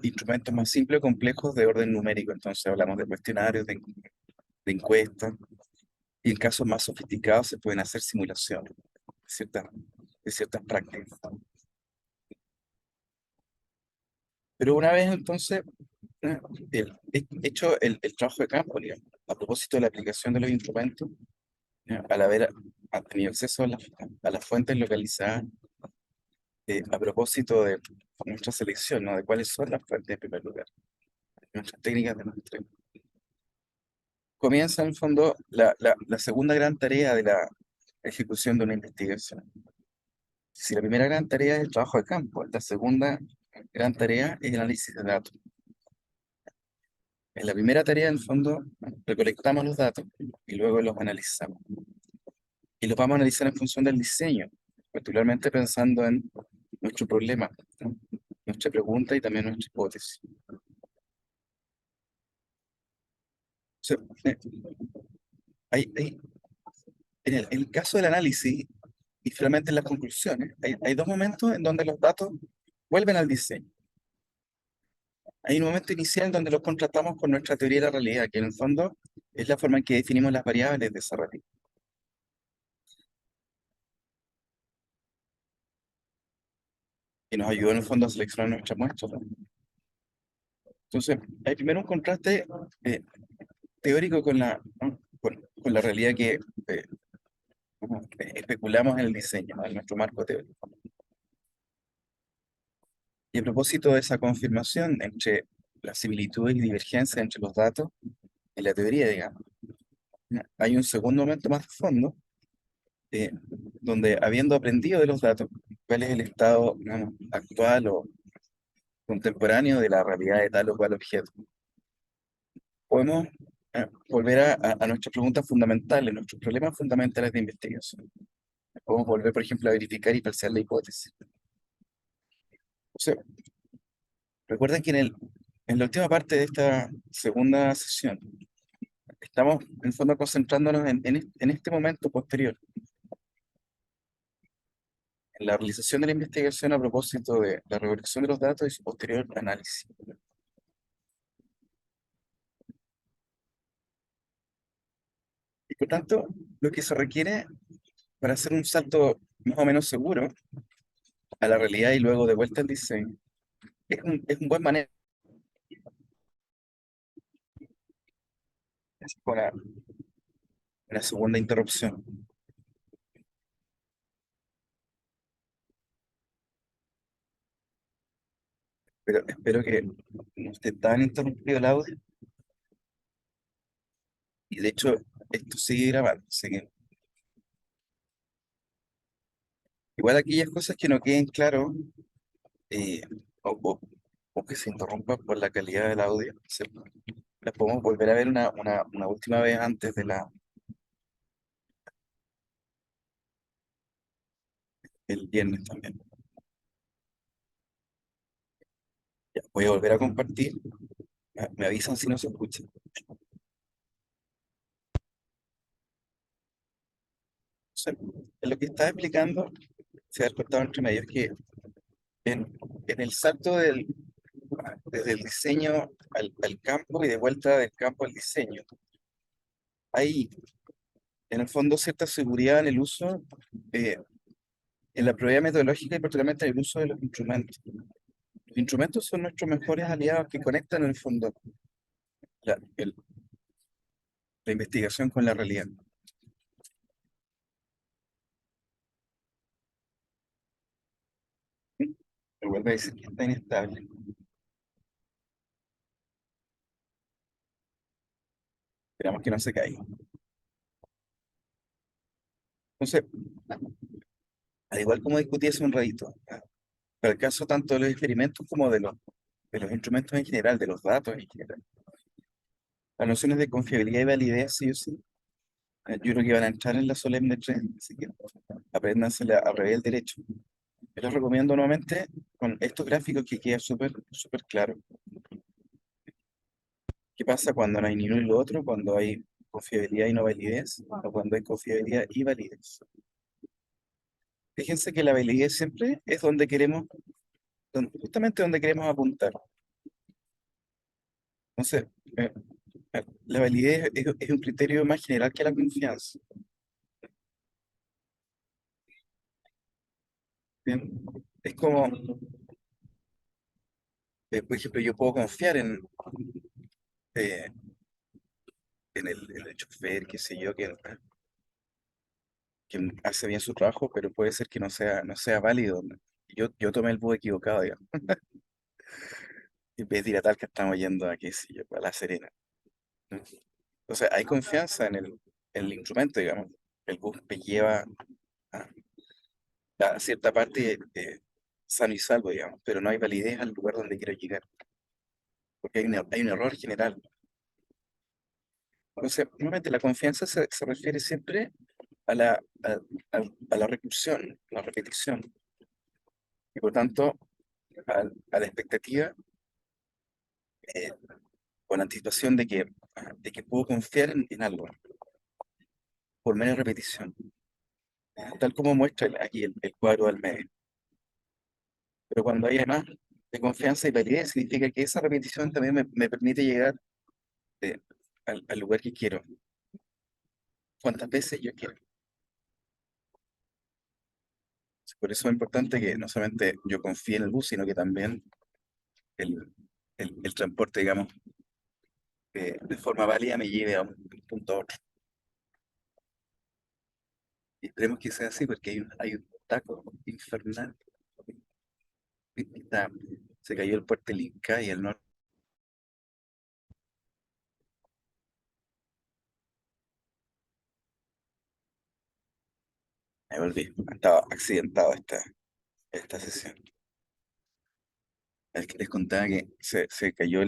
instrumentos más simples o complejos de orden numérico. Entonces hablamos de cuestionarios, de encuestas, y en casos más sofisticados se pueden hacer simulaciones ciertas, de ciertas prácticas. Pero una vez entonces eh, hecho el trabajo de campo, digamos, a propósito de la aplicación de los instrumentos, al haber tenido acceso a las fuentes localizadas, a propósito de nuestra selección, ¿no? De cuáles son las fuentes en primer lugar, nuestras técnicas de muestreo. Comienza en el fondo la segunda gran tarea de la ejecución de una investigación. Si la primera gran tarea es el trabajo de campo, la segunda gran tarea es el análisis de datos. En la primera tarea, en el fondo, recolectamos los datos y luego los analizamos. Y los vamos a analizar en función del diseño, particularmente pensando en nuestro problema, ¿no? Nuestra pregunta y también nuestra hipótesis. O sea, hay- en el caso del análisis y finalmente en las conclusiones, hay dos momentos en donde los datos vuelven al diseño. Hay un momento inicial donde los contrastamos con nuestra teoría de la realidad, que en el fondo es la forma en que definimos las variables de esa realidad, que nos ayudó en el fondo a seleccionar nuestras muestras, ¿no? Entonces, hay primero un contraste eh, teórico con ¿no? Con la realidad que eh, especulamos en el diseño, ¿no? En nuestro marco teórico. Y a propósito de esa confirmación entre las similitudes y divergencias entre los datos y la teoría, digamos, ¿no? Hay un segundo momento más de fondo, eh, donde habiendo aprendido de los datos, cuál es el estado, digamos, actual o contemporáneo de la realidad de tal o cual objeto, podemos volver a nuestras preguntas fundamentales, nuestros problemas fundamentales de investigación. Podemos volver, por ejemplo, a verificar y falsear la hipótesis. O sea, recuerden que en la última parte de esta segunda sesión, estamos en el fondo concentrándonos en este momento posterior, en la realización de la investigación a propósito de la recolección de los datos y su posterior análisis. Y por tanto, lo que se requiere para hacer un salto más o menos seguro a la realidad y luego de vuelta al diseño, es un buen manejo con la segunda interrupción. Pero espero que no esté tan interrumpido el audio. Y de hecho, esto sigue grabando. Así que igual aquellas cosas que no queden claro eh, o, o- o que se interrumpan por la calidad del audio, las podemos volver a ver una última vez antes de el viernes también. Ya, voy a volver a compartir. Me avisan si no se escucha. O sea, en lo que estaba explicando, se ha cortado entre medios que en, en el salto desde el diseño al campo y de vuelta del campo al diseño. Hay, en el fondo, cierta seguridad en el uso, eh, en la probabilidad metodológica y particularmente en el uso de los instrumentos. Los instrumentos son nuestros mejores aliados que conectan en el fondo la, el- la investigación con la realidad. Me vuelve a decir que está inestable. Esperamos que no se caiga. Entonces, al igual como discutí hace un ratito, para el caso tanto de los experimentos como de los instrumentos en general, de los datos en general, las nociones de confiabilidad y validez, sí o sí, yo creo que van a entrar en la solemne 3, así que apréndanse a revés el derecho. Yo les recomiendo nuevamente con estos gráficos que queda súper claro. ¿Qué pasa cuando no hay ni uno ni lo otro? Cuando hay confiabilidad y no validez, o cuando hay confiabilidad y validez. Fíjense que la validez siempre es donde queremos, justamente donde queremos apuntar. Entonces, la validez es un criterio más general que la confianza. ¿Bien? Es como, por ejemplo, yo puedo confiar eh, en el chofer, qué sé yo, que hace bien su trabajo, pero puede ser que no sea válido, ¿no? Yo tomé el bus equivocado, digamos. En vez de ir a Talca, estamos yendo a, qué sé yo, a La Serena, ¿no? Entonces, hay confianza en el instrumento, digamos. El bus me lleva a, a cierta parte sano y salvo, digamos, pero no hay validez al lugar donde quiero llegar, porque hay un error general. Entonces, nuevamente, la confianza se refiere siempre a a la recursión, la repetición, y por tanto, a la expectativa eh, o la anticipación de que puedo confiar en algo por mera repetición, tal como muestra aquí el cuadro del medio. Pero cuando hay más de confianza y validez, significa que esa repetición también me permite llegar eh, al lugar que quiero, cuantas veces yo quiero. Por eso es importante que no solamente yo confíe en el bus, sino que también el, el transporte, digamos, de forma válida me lleve a un punto a otro. Y esperemos que sea así porque hay un taco infernal. Está- Se cayó el puente del Inca y el norte. Me volví. Estaba accidentado esta sesión. El que les contaba que se cayó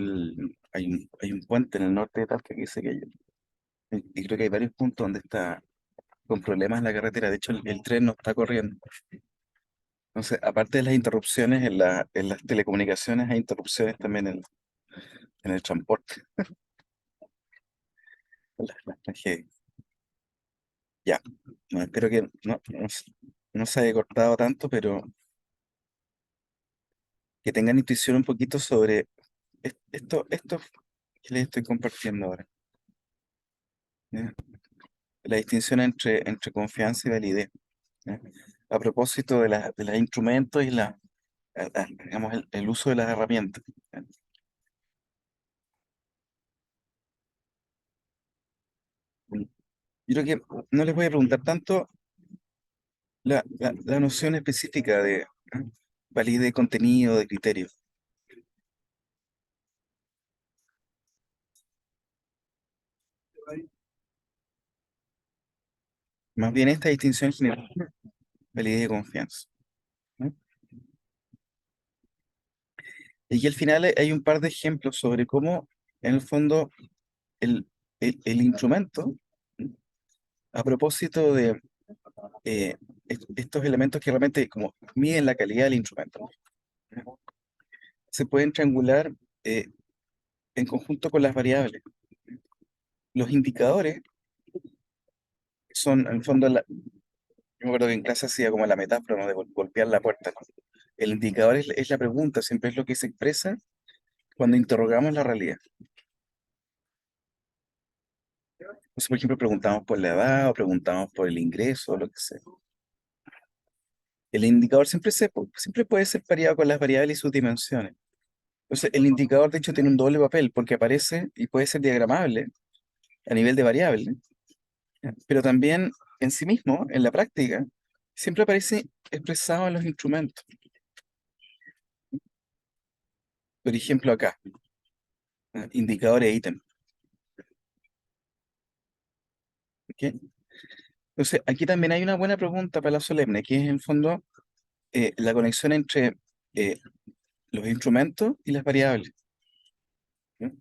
hay un puente en el norte de Talca que se cayó. Y creo que hay varios puntos donde está con problemas en la carretera. De hecho, el tren no está corriendo. Entonces, aparte de las interrupciones en las telecomunicaciones, hay interrupciones también en el transporte. Las tragedias. Ya, no, espero que no se haya cortado tanto, pero que tengan intuición un poquito sobre esto que les estoy compartiendo ahora. ¿Ya? La distinción entre confianza y validez. ¿Ya? A propósito de los instrumentos y digamos, el uso de las herramientas. ¿Ya? Yo creo que no les voy a preguntar tanto la noción específica de validez de contenido, de criterio. Más bien esta distinción general, validez de confianza. ¿No? Y aquí al final hay un par de ejemplos sobre cómo, en el fondo, el, el instrumento, ¿no? A propósito de estos elementos que realmente como miden la calidad del instrumento, ¿no? Se pueden triangular eh, en conjunto con las variables. Los indicadores son, en el fondo, yo me acuerdo que en clase hacía como la metáfora, ¿no? De golpear la puerta, ¿no? El indicador es la pregunta, siempre es lo que se expresa cuando interrogamos la realidad. Entonces, por ejemplo, preguntamos por la edad o preguntamos por el ingreso o lo que sea. El indicador siempre puede ser variado con las variables y sus dimensiones. Entonces, el indicador, de hecho, tiene un doble papel porque aparece y puede ser diagramable a nivel de variable, ¿ya? Pero también en sí mismo, en la práctica, siempre aparece expresado en los instrumentos. Por ejemplo, acá, indicador e ítem. ¿Ok? Entonces, aquí también hay una buena pregunta para la solemne, que es en el fondo la conexión entre eh, los instrumentos y las variables. ¿Ya?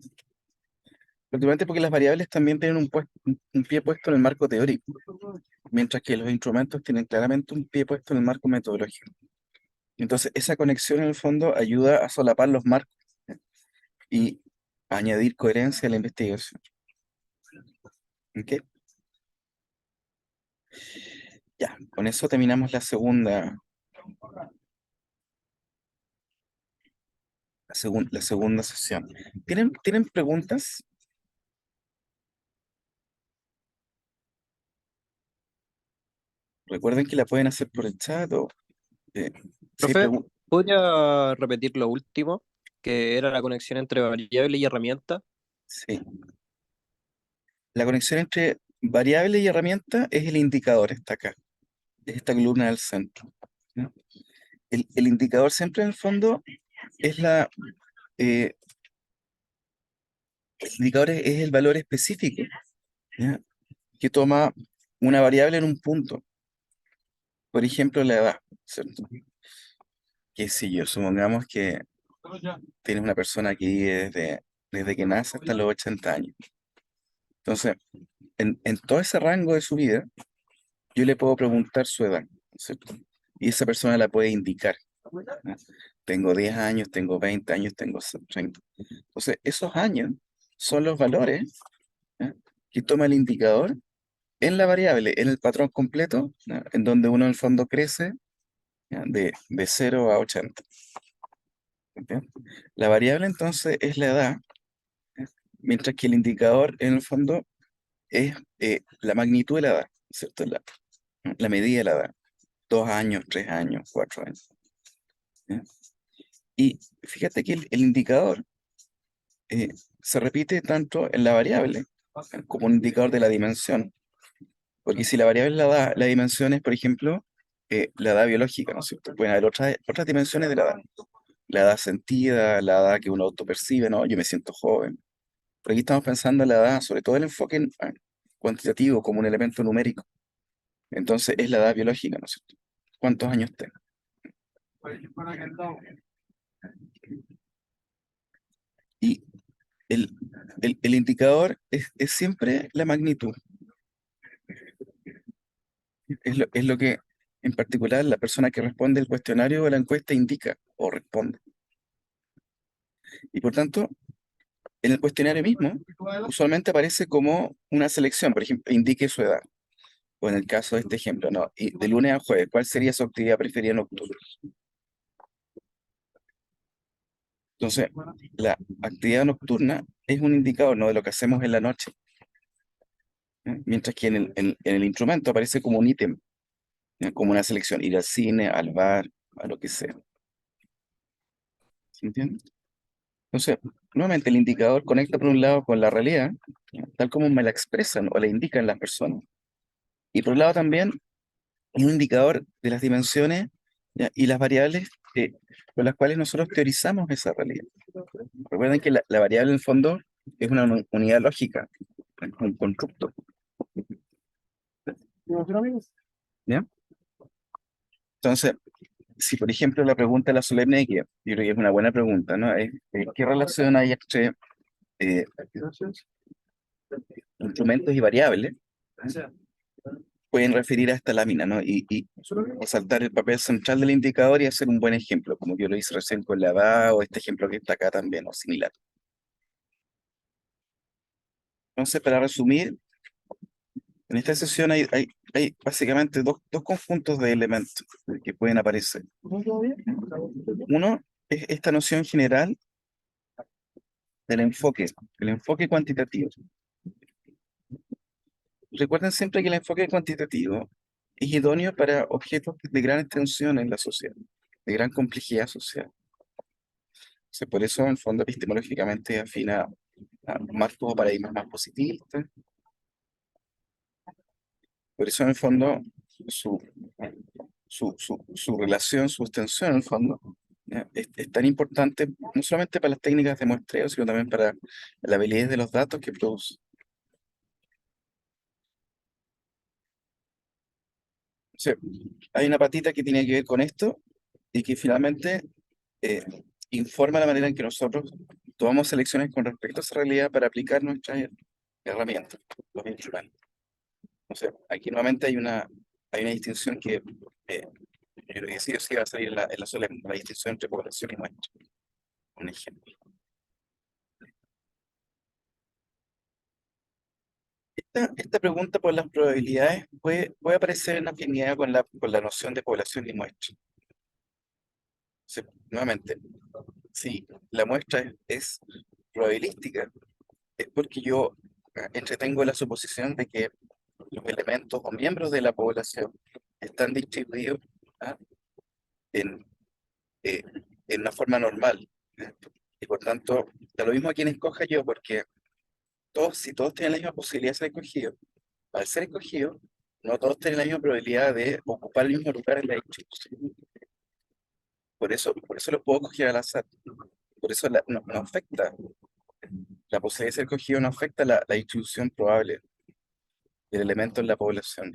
Principalmente porque las variables también tienen un pie puesto en el marco teórico, mientras que los instrumentos tienen claramente un pie puesto en el marco metodológico. Entonces, esa conexión en el fondo ayuda a solapar los marcos, ¿ya? Y a añadir coherencia a la investigación. ¿Ok? Ya, con eso terminamos la segunda sesión. ¿Tienen preguntas? Recuerden que la pueden hacer por el chat o eh, si hay Profe, preguntas. ¿podría repetir lo último? Que era la conexión entre variable y herramienta. Sí. La conexión entre variable y herramienta es el indicador, está acá, es esta columna del centro, ¿ya? El indicador siempre en el fondo es eh, el indicador es el valor específico, ¿ya? Que toma una variable en un punto. Por ejemplo, la edad, ¿cierto? Que si yo, supongamos que tienes una persona que vive desde que nace hasta los 80 años. Entonces, en todo ese rango de su vida, yo le puedo preguntar su edad, ¿cierto? Y esa persona la puede indicar, ¿no? Tengo 10 años, tengo 20 años, tengo 30. Entonces, esos años son los valores, ¿ya? Que toma el indicador en la variable, en el patrón completo, ¿ya? En donde uno en el fondo crece, ¿ya? De 0 a 80. ¿Entiendes? La variable entonces es la edad, ¿ya? Mientras que el indicador en el fondo es la magnitud de la edad, ¿cierto? La medida de la edad, 2 años, 3 años, 4 años, ¿ya? Y fíjate que el indicador eh, se repite tanto en la variable como un indicador de la dimensión, porque si la variable la dimensión es, por ejemplo, la edad biológica, ¿no es cierto? Pueden haber otras dimensiones de la edad sentida, la edad que uno autopercibe, ¿no? Yo me siento joven. Pero aquí estamos pensando en la edad, sobre todo el enfoque cuantitativo como un elemento numérico. Entonces es la edad biológica, ¿no es cierto? ¿Cuántos años tengo? Y el, el indicador es siempre la magnitud. Es lo que, en particular, la persona que responde el cuestionario o la encuesta indica o responde. Y por tanto, en el cuestionario mismo, usualmente aparece como una selección, por ejemplo, indique su edad. O en el caso de este ejemplo, ¿no? Y de lunes a jueves, ¿cuál sería su actividad preferida nocturna? Entonces, la actividad nocturna es un indicador, ¿no? De lo que hacemos en la noche, ¿eh? Mientras que en el instrumento aparece como un ítem, ¿eh? Como una selección, ir al cine, al bar, a lo que sea. ¿Se entiende? Entonces, nuevamente el indicador conecta por un lado con la realidad, ¿ya? Tal como me la expresan o la indican las personas. Y por otro lado también es un indicador de las dimensiones, ¿ya? Y las variables con las cuales nosotros teorizamos esa realidad. Recuerden que la variable en el fondo es una unidad lógica, un constructo, ¿ya? Entonces, si por ejemplo la pregunta de la solemne, que yo creo que es una buena pregunta, ¿no? ¿Qué relación hay entre eh, instrumentos y variables? Pueden referir a esta lámina, ¿no? Y resaltar el papel central del indicador y hacer un buen ejemplo, como yo lo hice recién con la DA o este ejemplo que está acá también, o similar. Entonces, para resumir, en esta sesión hay básicamente dos conjuntos de elementos que pueden aparecer. Uno es esta noción general del enfoque, el enfoque cuantitativo. Recuerden siempre que el enfoque cuantitativo es idóneo para objetos de gran extensión en la sociedad, de gran complejidad social. Por eso, en el fondo, epistemológicamente afina a más como paradigmas más positivistas. Por eso, en el fondo, su, su relación, su extensión, en el fondo, ¿ya? Es tan importante no solamente para las técnicas de muestreo, sino también para la validez de los datos que produce. O sea, hay una patita que tiene que ver con esto y que finalmente eh, informa la manera en que nosotros tomamos elecciones con respecto a esa realidad para aplicar nuestras herramientas, los instrumentos. O sea, aquí nuevamente hay una distinción que yo creo que sí o sí va a salir en la sola la distinción entre población y muestra. Un ejemplo. Esta pregunta por las probabilidades puede aparecer en afinidad con la noción de población y muestra. O sea, nuevamente, si la muestra es probabilística, es porque yo entretengo la suposición de que los elementos o miembros de la población están distribuidos, ¿ah? en, eh, en una forma normal. ¿Ah? Y por tanto, da lo mismo a quien escoja yo, porque si todos tienen la misma posibilidad de ser escogidos, al ser escogidos, no todos tienen la misma probabilidad de ocupar el mismo lugar en la distribución. Por eso los puedo escoger al azar. Por eso no afecta, la posibilidad de ser escogido no afecta la distribución probable del elemento en la población.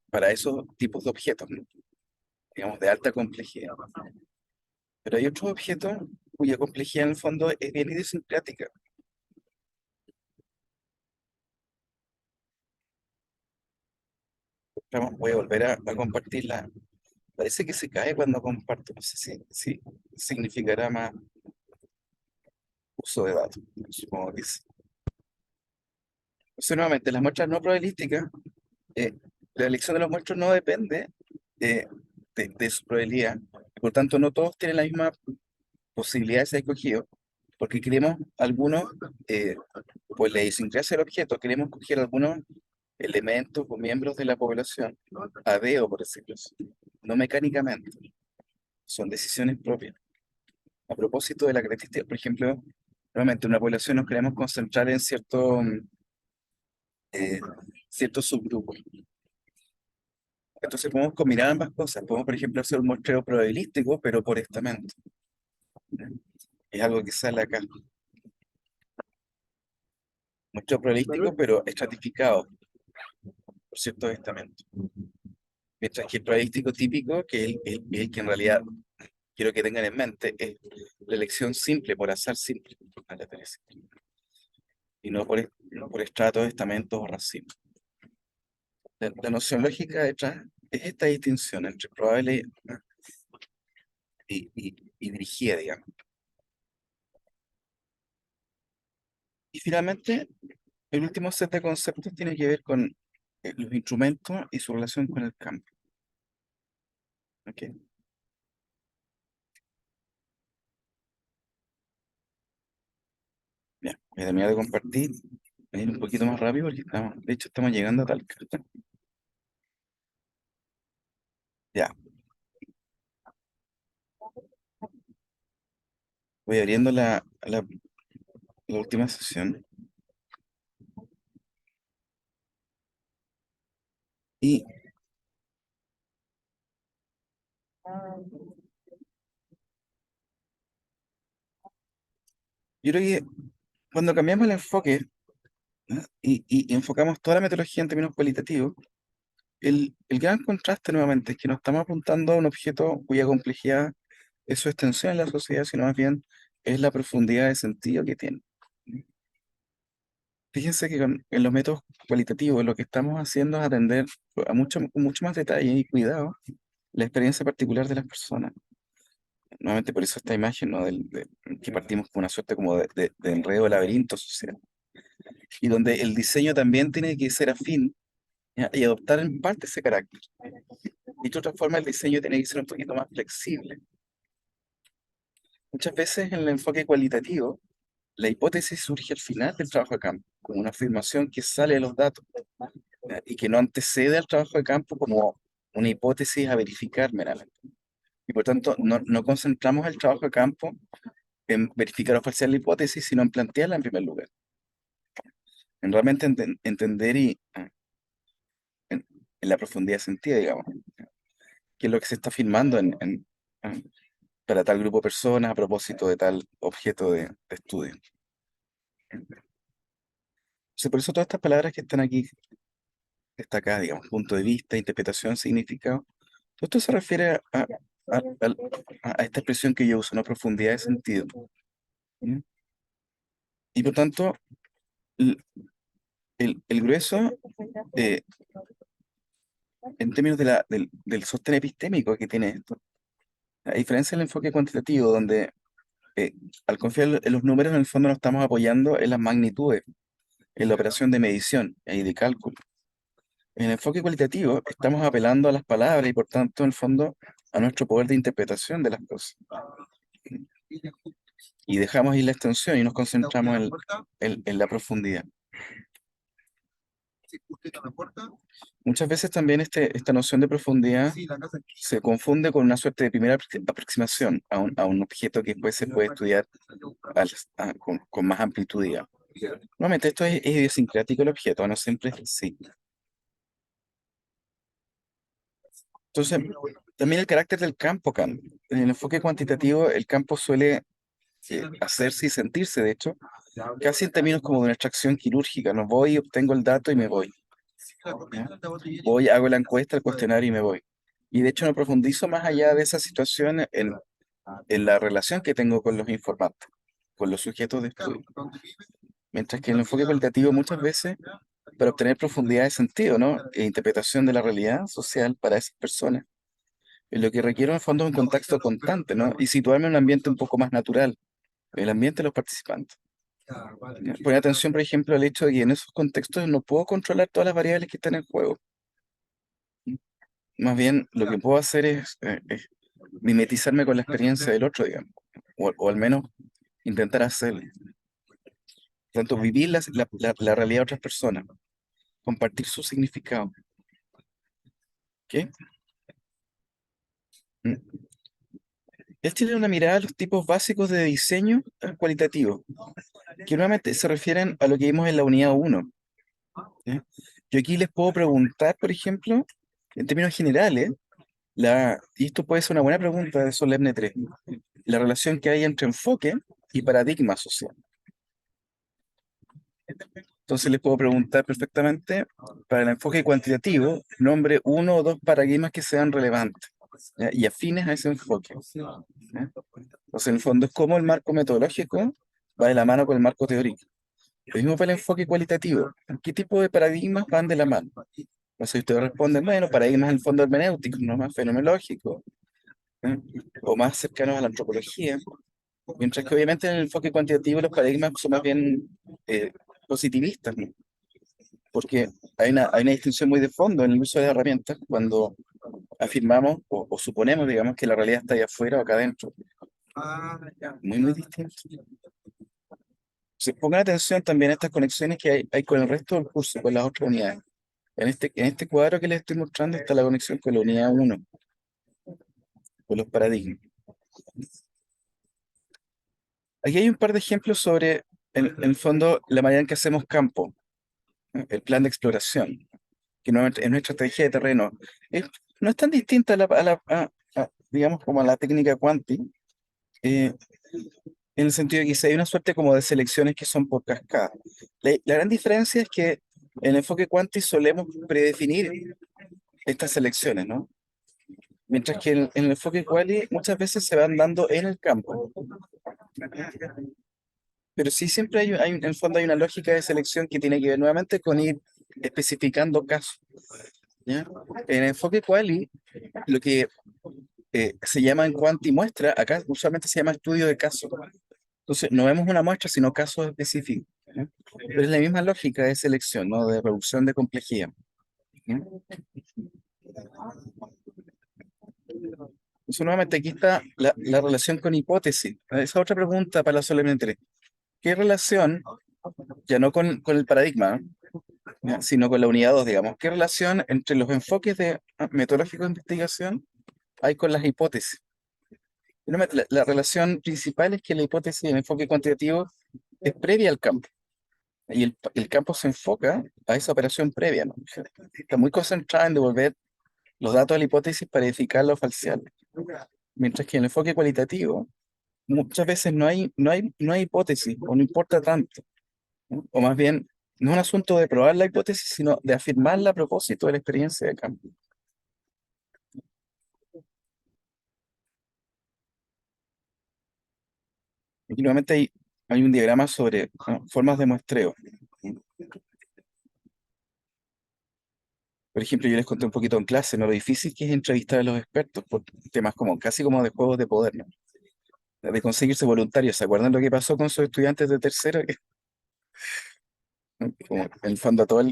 Para esos tipos de objetos, ¿no? Digamos, de alta complejidad. Pero hay otros objetos cuya complejidad en el fondo es bien idiosincrática. Voy a volver a compartirla. Parece que se cae cuando comparto. No sé si significará más uso de datos. Supongo que sí. Entonces, nuevamente, las muestras no probabilísticas, eh, la elección de los muestros no depende eh, de su probabilidad. Por tanto, no todos tienen la misma posibilidad de ser escogidos, porque queremos algunos, eh, pues la idiosincrasia del objeto, queremos coger algunos elementos o miembros de la población a dedo, por decirlo así, no mecánicamente, son decisiones propias. A propósito de la característica, por ejemplo, nuevamente, una población nos queremos concentrar en eh, ciertos subgrupos. Entonces podemos combinar ambas cosas. Podemos, por ejemplo, hacer un muestreo probabilístico, pero por estamento. Es algo que sale acá. Muestreo probabilístico, pero estratificado por ciertos estamentos. Mientras que el probabilístico típico, que es el que en realidad quiero que tengan en mente, es la elección simple, por azar simple, aleatoria, y no por estratos, estamentos o racimos. La noción lógica detrás es esta distinción entre probable y dirigida, digamos. Y finalmente, el último set de conceptos tiene que ver con los instrumentos y su relación con el campo. ¿Ok? Bien, voy a terminar de compartir. Voy a ir un poquito más rápido porque de hecho estamos llegando a Talca. Ya, voy abriendo la última sesión. Y yo creo que cuando cambiamos el enfoque, ¿no? Y enfocamos toda la metodología en términos cualitativos, el gran contraste nuevamente es que no estamos apuntando a un objeto cuya complejidad es su extensión en la sociedad, sino más bien es la profundidad de sentido que tiene. Fíjense que en los métodos cualitativos lo que estamos haciendo es atender con mucho más detalle y cuidado la experiencia particular de las personas. Nuevamente por eso esta imagen, ¿no? Que partimos con una suerte como de enredo de laberinto social. Y donde el diseño también tiene que ser afín, ¿ya? Y adoptar en parte ese carácter. Y de otra forma, el diseño tiene que ser un poquito más flexible. Muchas veces en el enfoque cualitativo, la hipótesis surge al final del trabajo de campo, como una afirmación que sale de los datos, ¿ya? Y que no antecede al trabajo de campo como una hipótesis a verificar meramente. Y por tanto, no concentramos el trabajo de campo en verificar o falsear la hipótesis, sino en plantearla en primer lugar, en realmente entender en, en la profundidad de sentido, digamos, qué es lo que se está afirmando para tal grupo de personas a propósito de tal objeto de estudio. Entonces, por eso todas estas palabras que están aquí destacadas, digamos, punto de vista, interpretación, significado, todo esto se refiere al- a esta expresión que yo uso, ¿no? Profundidad de sentido. ¿Ya? Y por tanto, el, el grueso, eh, en términos del sostén epistémico que tiene esto, a diferencia del enfoque cuantitativo, donde eh, al confiar en los números, en el fondo nos estamos apoyando en las magnitudes, en la operación de medición y de cálculo. En el enfoque cualitativo, estamos apelando a las palabras y por tanto, en el fondo, a nuestro poder de interpretación de las cosas. Y dejamos ir la extensión y nos concentramos en la profundidad. Muchas veces también esta noción de profundidad se confunde con una suerte de primera aproximación a un objeto que después se puede estudiar con más amplitud, digamos. Nuevamente, esto es idiosincrático el objeto, no siempre es así. Entonces, también el carácter del campo cambia. En el enfoque cuantitativo, el campo suele hacerse y sentirse, de hecho, casi en términos como de una extracción quirúrgica. No voy, obtengo el dato y me voy. ¿Ya? Voy, hago la encuesta, el cuestionario y me voy. Y de hecho no profundizo más allá de esa situación en la relación que tengo con los informantes, con los sujetos de estudio. Mientras que en el enfoque cualitativo muchas veces, para obtener profundidad de sentido, ¿no? E interpretación de la realidad social para esas personas, lo que requiere en el fondo es un contacto constante, ¿no? Y situarme en un ambiente un poco más natural, el ambiente de los participantes. ¿Ya? Poner atención, por ejemplo, al hecho de que en esos contextos no puedo controlar todas las variables que están en juego. Más bien, lo que puedo hacer es mimetizarme con la experiencia del otro, digamos, o al menos intentar hacerlo. Tanto vivir la realidad de otras personas, compartir su significado. ¿Qué? Mm. Él tiene una mirada a los tipos básicos de diseño cualitativo, que nuevamente se refieren a lo que vimos en la unidad 1. ¿Ya? Yo aquí les puedo preguntar, por ejemplo, en términos generales, y esto puede ser una buena pregunta de Solemne 3, la relación que hay entre enfoque y paradigma social. Entonces les puedo preguntar perfectamente, para el enfoque cuantitativo, nombre uno o dos paradigmas que sean relevantes, ¿ya? Y afines a ese enfoque. ¿Ya? Entonces, en el fondo, es como el marco metodológico va de la mano con el marco teórico. Lo mismo para el enfoque cualitativo. ¿Qué tipo de paradigmas van de la mano? Entonces, ustedes responden, bueno, paradigmas en el fondo hermenéuticos, no más fenomenológicos, ¿eh? O más cercanos a la antropología. Mientras que obviamente en el enfoque cuantitativo los paradigmas son más bien eh, positivistas, ¿no? Porque hay una distinción muy de fondo en el uso de las herramientas cuando afirmamos o suponemos, digamos, que la realidad está allá afuera o acá adentro. Muy, muy distinto. Se pongan atención también a estas conexiones que hay con el resto del curso, con las otras unidades. En este cuadro que les estoy mostrando está la conexión con la unidad uno, con los paradigmas. Aquí hay un par de ejemplos sobre, en el fondo, la manera en que hacemos campo, ¿no? El plan de exploración, que no es nuestra estrategia de terreno. Es- no es tan distinta digamos, como a la técnica Quanti, eh, en el sentido de que si hay una suerte como de selecciones que son por cascada. La gran diferencia es que en el enfoque Quanti solemos predefinir estas selecciones, ¿no? Mientras que en el enfoque Quali muchas veces se van dando en el campo. Pero sí siempre en el fondo hay una lógica de selección que tiene que ver nuevamente con ir especificando casos, ¿ya? En el enfoque Quali, lo que se llama en Quanti muestra, acá usualmente se llama estudio de caso. Entonces, no vemos una muestra, sino casos específicos, ¿ya? Pero es la misma lógica de selección, ¿no? De reducción de complejidad, ¿ya? Entonces, nuevamente aquí está la relación con hipótesis. Esa otra pregunta para la solemne. ¿Qué relación, ya no con el paradigma, ¿ya? Sino con la unidad 2, digamos, qué relación entre los enfoques de metodológicos de investigación hay con las hipótesis? Y nuevamente, la relación principal es que la hipótesis en enfoque cuantitativo es previa al campo. Y el campo se enfoca a esa operación previa, ¿no? Está muy concentrada en devolver los datos de la hipótesis para edificarla o falsearla. Mientras que en el enfoque cualitativo, muchas veces no hay hipótesis, o no importa tanto, ¿no? O más bien, no es un asunto de probar la hipótesis, sino de afirmarla a propósito de la experiencia de campo. Aquí nuevamente hay un diagrama sobre, ¿no?, formas de muestreo. Por ejemplo, yo les conté un poquito en clase, ¿no?, lo difícil que es entrevistar a los expertos por temas como, casi como de juegos de poder, ¿no? De conseguirse voluntarios. ¿Se acuerdan lo que pasó con sus estudiantes de tercero? Como, en el fondo, toda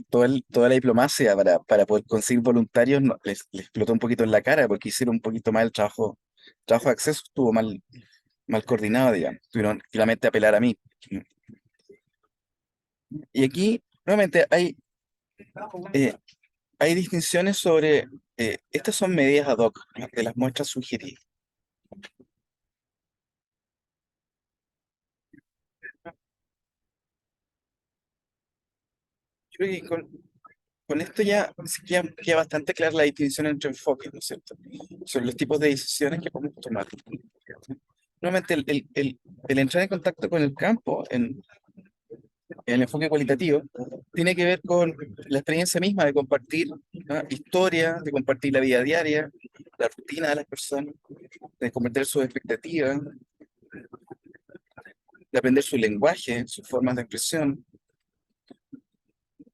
la diplomacia para poder conseguir voluntarios les explotó un poquito en la cara porque hicieron un poquito mal el trabajo de acceso estuvo mal coordinado, digamos. Tuvieron finalmente apelar a mí. Y aquí, nuevamente, eh, hay distinciones sobre, estas son medidas ad hoc, ¿no?, de las muestras sugeridas. Yo creo que con esto ya sí queda bastante clara la distinción entre enfoques, ¿no es cierto? Sobre los tipos de decisiones que podemos tomar. Nuevamente, el entrar en contacto con el campo en el enfoque cualitativo tiene que ver con la experiencia misma de compartir, ¿no?, historia, de compartir la vida diaria, la rutina de las personas, de compartir sus expectativas, de aprender su lenguaje, sus formas de expresión.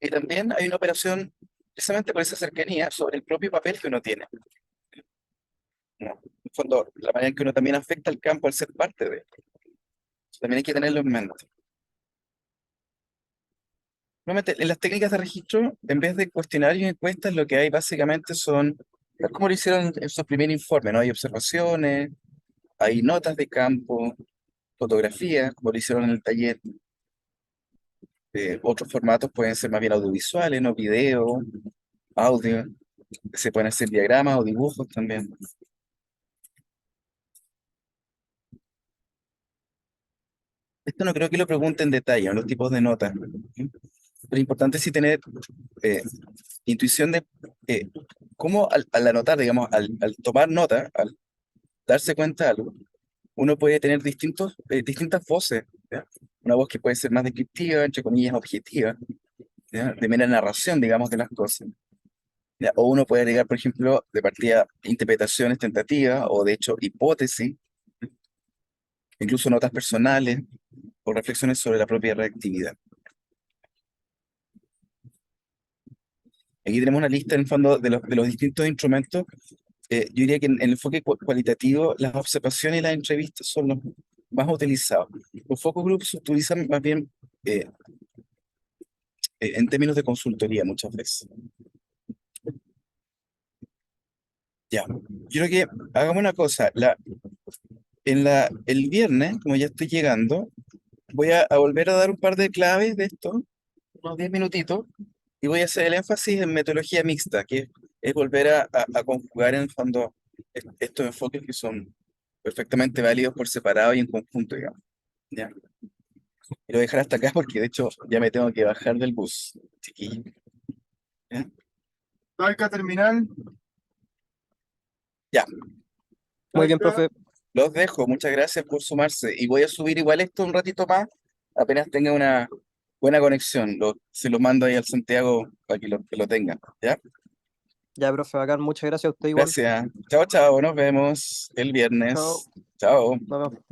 Y también hay una operación, precisamente por esa cercanía, sobre el propio papel que uno tiene, ¿no? En el fondo, la manera en que uno también afecta al campo al ser parte de él. También hay que tenerlo en mente. Nuevamente, en las técnicas de registro, en vez de cuestionarios y encuestas, lo que hay básicamente son, tal como lo hicieron en su primer informe, ¿no? Hay observaciones, hay notas de campo, fotografías, como lo hicieron en el taller. Otros formatos pueden ser más bien audiovisuales, ¿no? Video, audio, se pueden hacer diagramas o dibujos también. Esto no creo que lo pregunte en detalle, ¿no?, los tipos de notas. Pero importante sí tener eh, intuición de cómo al anotar, digamos, al tomar nota, al darse cuenta de algo, uno puede tener distintas voces, ¿ya? Una voz que puede ser más descriptiva, entre comillas, objetiva, ¿ya?, de mera narración, digamos, de las cosas, ¿ya? O uno puede agregar, por ejemplo, de partida, interpretaciones tentativas o, de hecho, hipótesis, incluso notas personales o reflexiones sobre la propia reactividad. Aquí tenemos una lista, en el fondo, de los distintos instrumentos. Yo diría que en el enfoque cualitativo, las observaciones y las entrevistas son los más utilizados. Los focus groups se utilizan más bien eh, en términos de consultoría muchas veces. Ya, yo creo que hagamos una cosa. El viernes, como ya estoy llegando, voy a volver a dar un par de claves de esto, unos 10 minutitos, y voy a hacer el énfasis en metodología mixta, que es volver a conjugar en el fondo estos enfoques que son perfectamente válidos por separado y en conjunto, digamos. Ya. Y lo voy a dejar hasta acá porque de hecho ya me tengo que bajar del bus, chiquillo. ¿Ya? Talca terminal. Ya, Muy bien, Talca. profe. Los dejo, muchas gracias por sumarse. Y voy a subir igual esto un ratito más, apenas tenga una buena conexión. Se lo mando ahí al Santiago para que lo tengan. ¿Ya? Ya, profe, bacán. Muchas gracias a usted igual. Gracias. Chao, chao. Nos vemos el Chao. viernes. Chao. Nos vemos.